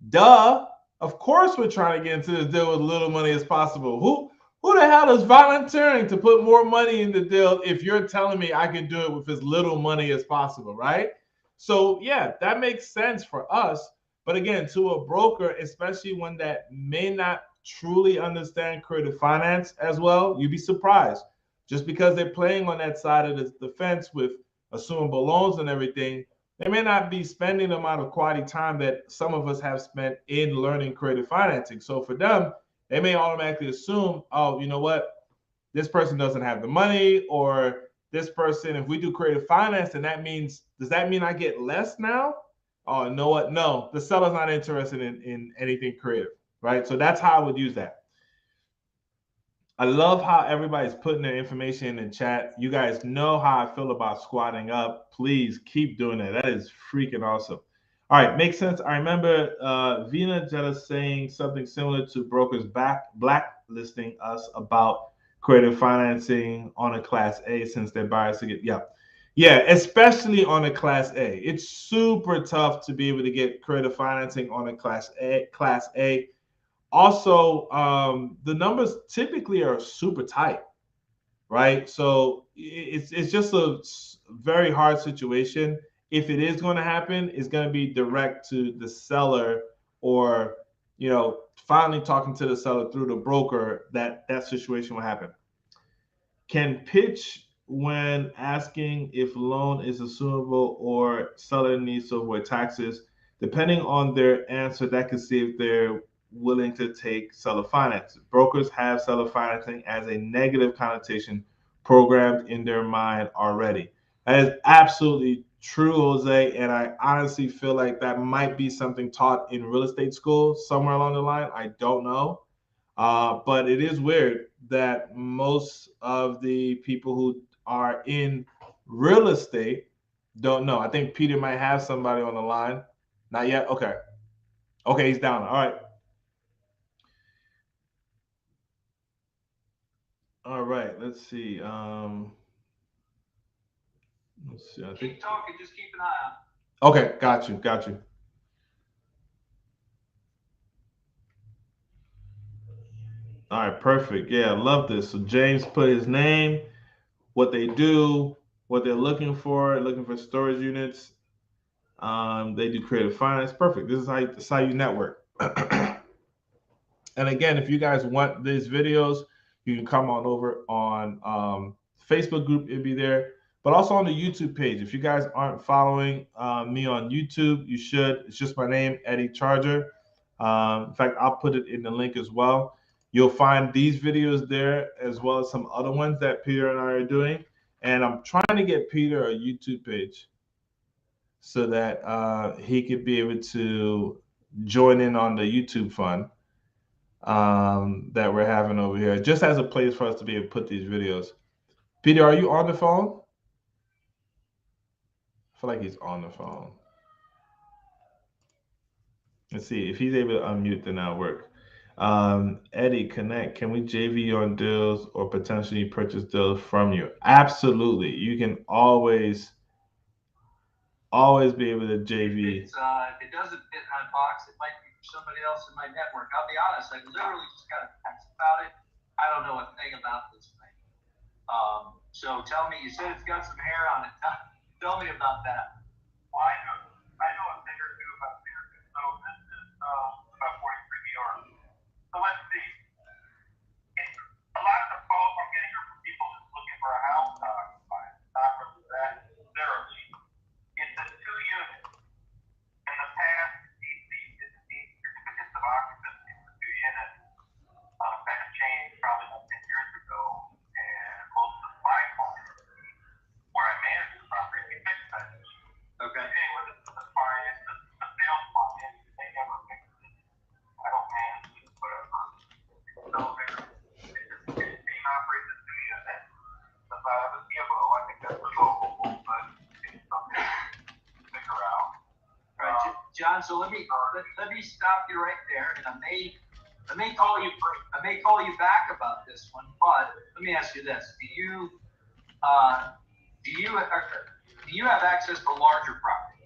duh, of course we're trying to get into this deal with little money as possible. Who the hell is volunteering to put more money in the deal if you're telling me I can do it with as little money as possible, right? So yeah, that makes sense for us. But again, to a broker, especially one that may not truly understand creative finance as well, you'd be surprised. Just because they're playing on that side of the fence with assumable loans and everything, they may not be spending the amount of quality time that some of us have spent in learning creative financing. So for them, they may automatically assume, oh, you know what? This person doesn't have the money, or this person, if we do creative finance, then that means, does that mean I get less now? Oh, you know what? No, the seller's not interested in anything creative, right? So that's how I would use that. I love how everybody's putting their information in the chat. You guys know how I feel about squatting up. Please keep doing that. That is freaking awesome. All right, makes sense. I remember Vina Jetta saying something similar to brokers blacklisting us about creative financing on a Class A since they're biased to get, yeah, especially on a Class A. It's super tough to be able to get creative financing on a Class A. Also, the numbers typically are super tight, right? So it's just a very hard situation. If it is going to happen, it's going to be direct to the seller, or finally talking to the seller through the broker. That situation will happen. Can pitch when asking if loan is assumable or seller needs to avoid taxes. Depending on their answer, that can see if they're willing to take seller finance. Brokers have seller financing as a negative connotation programmed in their mind already. That is absolutely true, Jose, and I honestly feel like that might be something taught in real estate school somewhere along the line. I don't know. But it is weird that most of the people who are in real estate don't know. I think Peter might have somebody on the line. Not yet? Okay. Okay, he's down. All right. All right, let's see. Let's see. I think... Keep talking, just keep an eye out. Okay, got you. All right, perfect. Yeah, I love this. So James put his name, what they do, what they're looking for storage units. They do creative finance. Perfect. This is how you network. And again, if you guys want these videos, you can come on over on Facebook group. It'll be there, but also on the YouTube page. If you guys aren't following me on YouTube, you should. It's just my name, Eddie Charger. In fact, I'll put it in the link as well. You'll find these videos there, as well as some other ones that Peter and I are doing. And I'm trying to get Peter a YouTube page so that he could be able to join in on the YouTube fund that we're having over here, just as a place for us to be able to put these videos. Peter, are you on the phone? I feel like he's on the phone. Let's see if he's able to unmute, then that'll work. Eddie, connect. Can we JV on deals or potentially purchase deals from you? Absolutely. You can always be able to JV. If it doesn't fit my box, it might be for somebody else in my network. I'll be honest, I literally just got a text about it. I don't know a thing about this thing. So tell me, you said it's got some hair on it. Tell me about that. Well, I know a thing or two about America. So this is about 43 New York. So let's see. A lot of the calls I'm getting are from people just looking for a house to occupy. Not really that necessarily. It's a 2-unit. In the past, the certificates of occupancy for 2 units kind of changed probably about 10 years ago, and most of my clients John. So let me stop you right there, and I may call you back about this one. But let me ask you this: do you have access to larger property?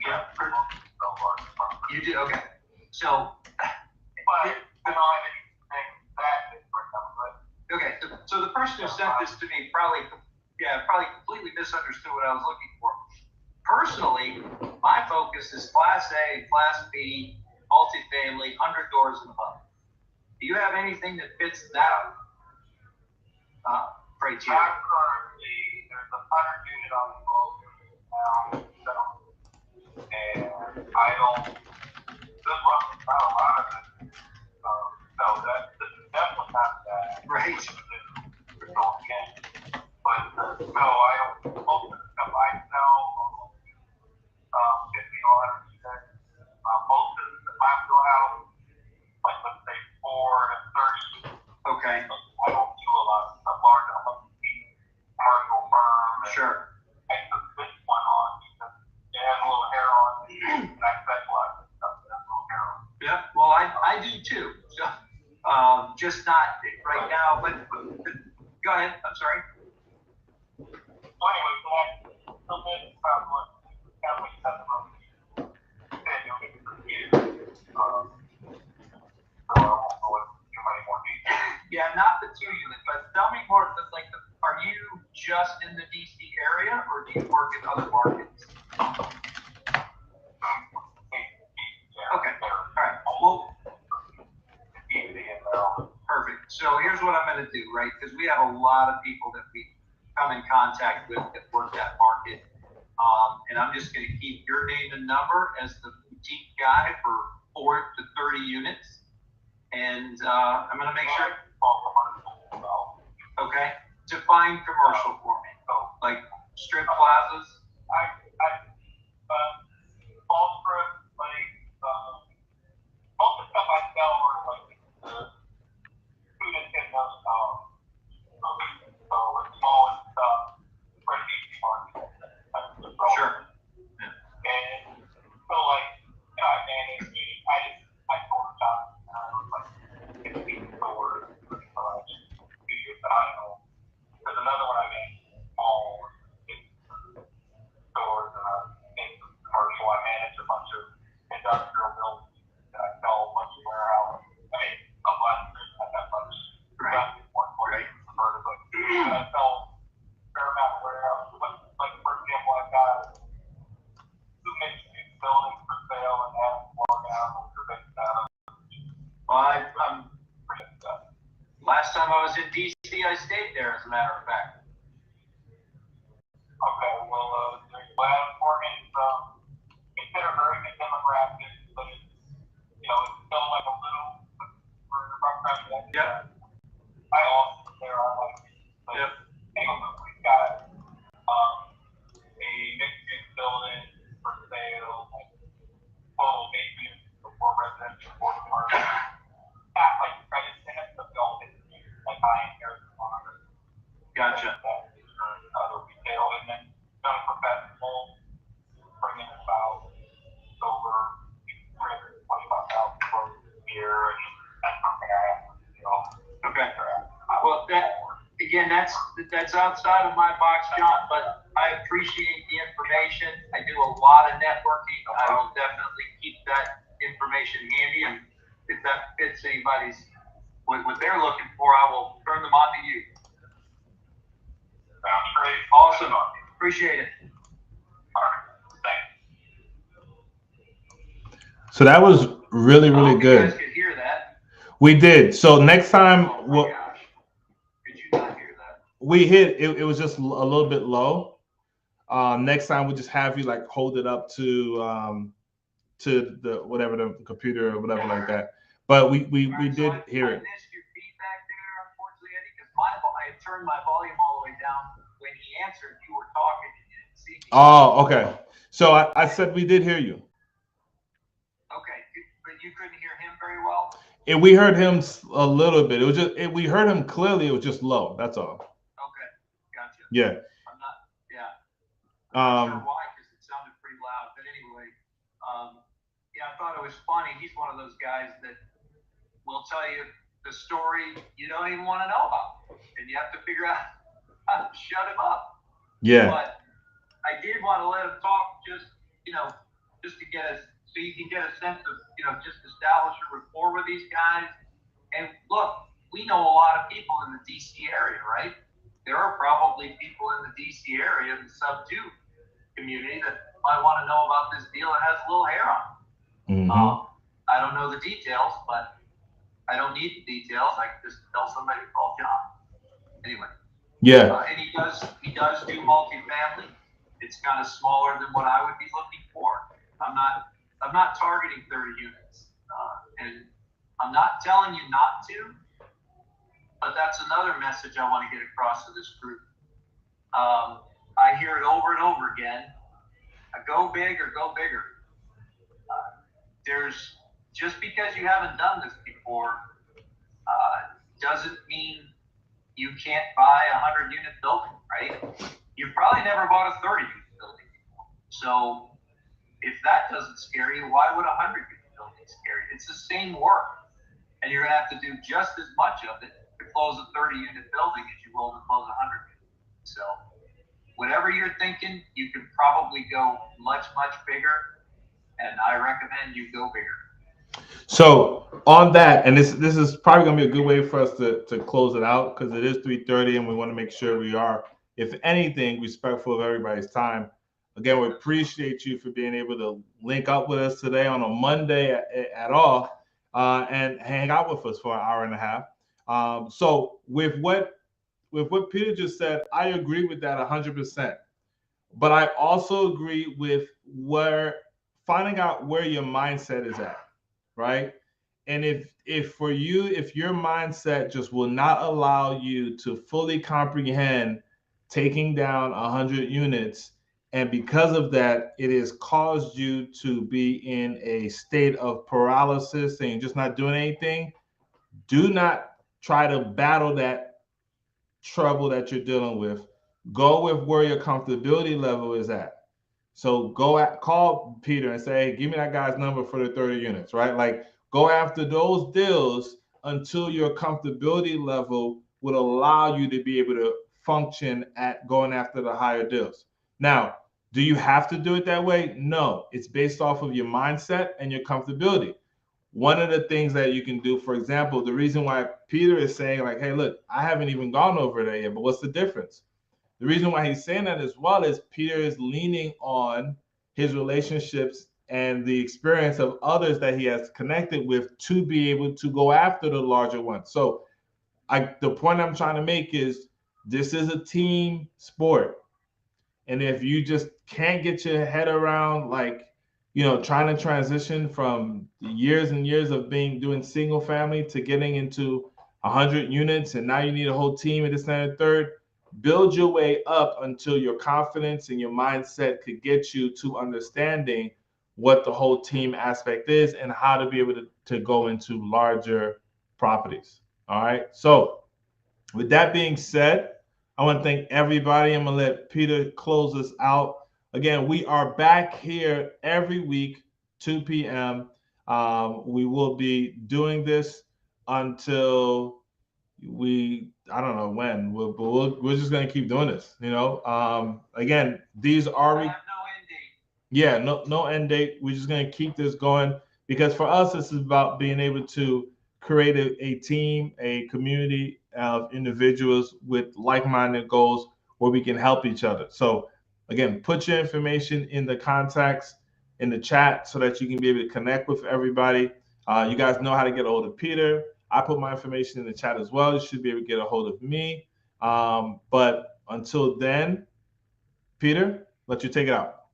Yeah, pretty much so large. You do, okay. So, but I don't have anything that different, but okay. So the person who sent this to me probably completely misunderstood what I was looking for. Personally, my focus is Class A, Class B, multifamily, 100 doors and above. Do you have anything that fits that criteria? currently, there's a 100 unit on the road now, and I don't, there's not a lot of it. So that's definitely not that. Right. We're going in. But, no, I don't, most of the stuff I sell, 50 or 100 units. Most of the stuff I fill out, like let's say 4 and 30. Okay. I don't do a lot of stuff large. I'm a commercial firm. Sure. I took this one on because it has a little hair on it, and I specialize in stuff that has a little hair on it. Yeah. Well, I do too. So, just not right now. But go ahead. I'm sorry. So anyway, so that's so this is about what family customer said you'll get for you. So I won't go into too many more details. Yeah, not the 2 units, but tell me more. Are you just in the DC area, or do you work in other markets? Okay. All right. Well, perfect. So here's what I'm going to do, right? Because we have a lot of people that we come in contact with that work that market. And I'm just going to keep your name and number as the boutique guy for 4 to 30 units. And I'm going to make sure. Okay. Define commercial for me. Like strip plazas. Small strip, like, most of the stuff I sell are like $2 to $10 million. So it's small and stuff, pretty easy market. Sure. And so like, I manage, I told John, I was like 15 stores, so I just figured that I know. There's another one I manage, small stores, and commercial. I manage a bunch of industrial buildings, and I sell a bunch of warehouse. I mean, a lot of them have that much. Right. Right. But I sell a fair amount of warehouse. Like for example, I've got 2 mixed-use buildings for sale and have more now. Well, last time I was in DC, I stayed there, as a matter of fact. Okay, well, Portland is considered a very good demographic, but it's, it's still like a little rough around the edge. Yep. I also there are like, Yep. Anyway, we've got a mixed-use building for sale, like total maintenance before residential, for commercial. Not like credit tenants, but they all hit like high-end areas of Congress. Gotcha. Other retail, and then some professional, bringing about over $325,000 a year, and that's something I have to do. Okay. Well, that's outside of my box, John, but I appreciate the information. I do a lot of networking. I will definitely keep that information handy, and if that fits anybody's what they're looking for, I will turn them on to you. Sounds great. Awesome. Appreciate it. All right. Thanks. So that was really, really good. You guys could hear that. We did. So next time, Oh my gosh. Did you not hear that? we hit it. It was just a little bit low. Next time, we'll just have you like hold it up to the whatever the computer or whatever like that. But we did hear it. I missed your feedback there, unfortunately, Eddie, because I had turned my volume all the way down. When he answered, you were talking and you didn't see me. Oh, okay. So I said we did hear you. Okay, but you couldn't hear him very well? And we heard him a little bit. It was just we heard him clearly. It was just low. That's all. Okay, gotcha. Yeah. I'm not sure why, because it sounded pretty loud Yeah, I thought it was funny. He's one of those guys that will tell you the story you don't even want to know about, and you have to figure out how to shut him up. Yeah. But I did want to let him talk, just to get us, so you can get a sense of, just establish a rapport with these guys. And look, we know a lot of people in the DC area, right? There are probably people in the DC area, the sub 2 community, that might want to know about this deal that has a little hair on it. I don't know the details, but I don't need the details. I can just tell somebody to call John. Anyway. Yeah. And he does do multifamily. It's kind of smaller than what I would be looking for. I'm not targeting 30 units, and I'm not telling you not to. But that's another message I want to get across to this group. I hear it over and over again. Go big or go bigger. There's just because you haven't done this before doesn't mean you can't buy a 100-unit building, right? You've probably never bought a 30-unit building before. So if that doesn't scare you, why would a 100-unit building scare you? It's the same work, and you're gonna have to do just as much of it to close a 30-unit building as you will to close a 100-unit. So whatever you're thinking, you can probably go much, much bigger, and I recommend you go bigger. So on that, and this is probably gonna be a good way for us to close it out, because it is 3:30 and we want to make sure we are, if anything, respectful of everybody's time. Again, we appreciate you for being able to link up with us today on a Monday at all, and hang out with us for an hour and a half. So with what Peter just said, I agree with that 100%. But I also agree with finding out where your mindset is at, right? And if for you, if your mindset just will not allow you to fully comprehend taking down 100 units, and because of that, it has caused you to be in a state of paralysis and you're just not doing anything, do not try to battle that trouble that you're dealing with. Go with where your comfortability level is at. So call Peter and say, hey, give me that guy's number for the 30 units, right? Like, go after those deals until your comfortability level would allow you to be able to function at going after the higher deals. Now, do you have to do it that way? No, it's based off of your mindset and your comfortability. One of the things that you can do, for example, the reason why Peter is saying like, hey, look, I haven't even gone over there yet, but what's the difference? The reason why he's saying that as well is Peter is leaning on his relationships and the experience of others that he has connected with to be able to go after the larger ones. So the point I'm trying to make is this is a team sport. And if you just can't get your head around, like, trying to transition from years and years of doing single family to getting into 100 units, and now you need a whole team at this and the third, build your way up until your confidence and your mindset could get you to understanding what the whole team aspect is and how to be able to go into larger properties. All right. So with that being said, I want to thank everybody. I'm going to let Peter close us out. Again, we are back here every week, 2 p.m. We will be doing this until I don't know when. We're just going to keep doing this. Again, these are. I have no end date. Yeah, no end date. We're just going to keep this going because for us, this is about being able to create a team, a community of individuals with like-minded goals where we can help each other. So again, put your information in the contacts in the chat so that you can be able to connect with everybody. You guys know how to get a hold of Peter. I put my information in the chat as well. You should be able to get a hold of me. But until then, Peter, let you take it out.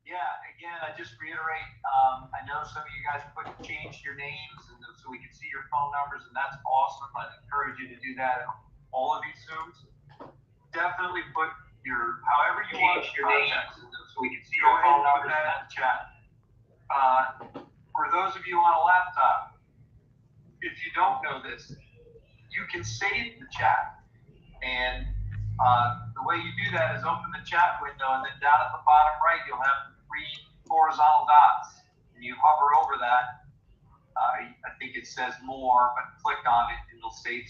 Yeah, again, I just reiterate, I know some of you guys changed your names so we can see your phone numbers, and that's awesome. I'd encourage you to do that in all of these Zooms. Definitely put however you want your names so we can see your phone numbers in the chat. For those of you on a laptop, if you don't know this, you can save the chat. And the way you do that is open the chat window, and then down at the bottom right, you'll have the 3 horizontal dots and you hover over that, I think it says more, but click on it and it'll save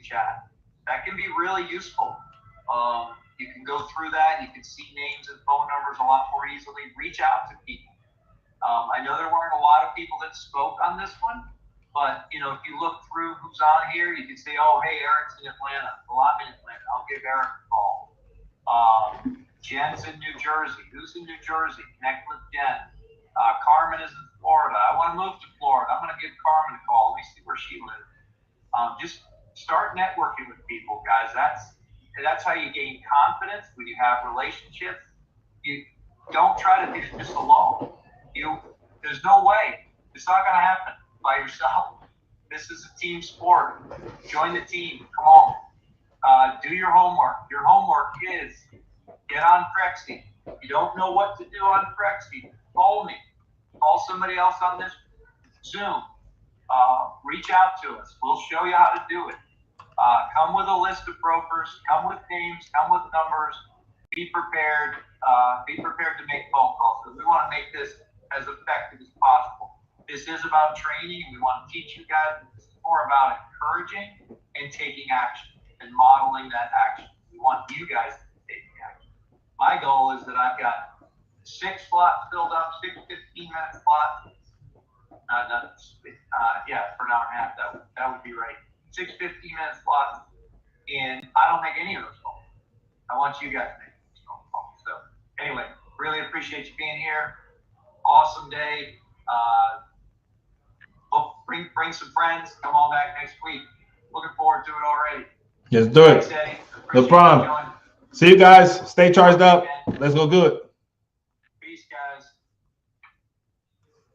chat. That can be really useful. You can go through that. You can see names and phone numbers a lot more easily. Reach out to people. I know there weren't a lot of people that spoke on this one, but if you look through who's on here, you can say, oh, hey, Eric's in Atlanta. Well, I'm in Atlanta. I'll give Eric a call. Jen's in New Jersey. Who's in New Jersey? Connect with Jen. Carmen is in Florida. I want to move to Florida. I'm going to give Carmen a call. Let me see where she lives. Just start networking with people, guys. That's how you gain confidence when you have relationships. You don't try to do this alone. There's no way. It's not going to happen by yourself. This is a team sport. Join the team. Come on. Do your homework. Your homework is get on Prexy. You don't know what to do on Prexy, call me. Call somebody else on this Zoom. Reach out to us. We'll show you how to do it. Come with a list of brokers. Come with names. Come with numbers. Be prepared. Be prepared to make phone calls. Because we want to make this as effective as possible. This is about training. We want to teach you guys. This is more about encouraging and taking action and modeling that action. We want you guys to take action. My goal is that I've got 6 slots filled up, 6 15-minute slots. For an hour and a half, that would be right. 6 15-minute slots, and I don't make any of those calls. I want you guys to make those phone calls. So anyway, really appreciate you being here. Awesome day. Bring some friends. Come on back next week. Looking forward to it already. Let's do it. No problem. See you guys. Stay charged up. Let's go good.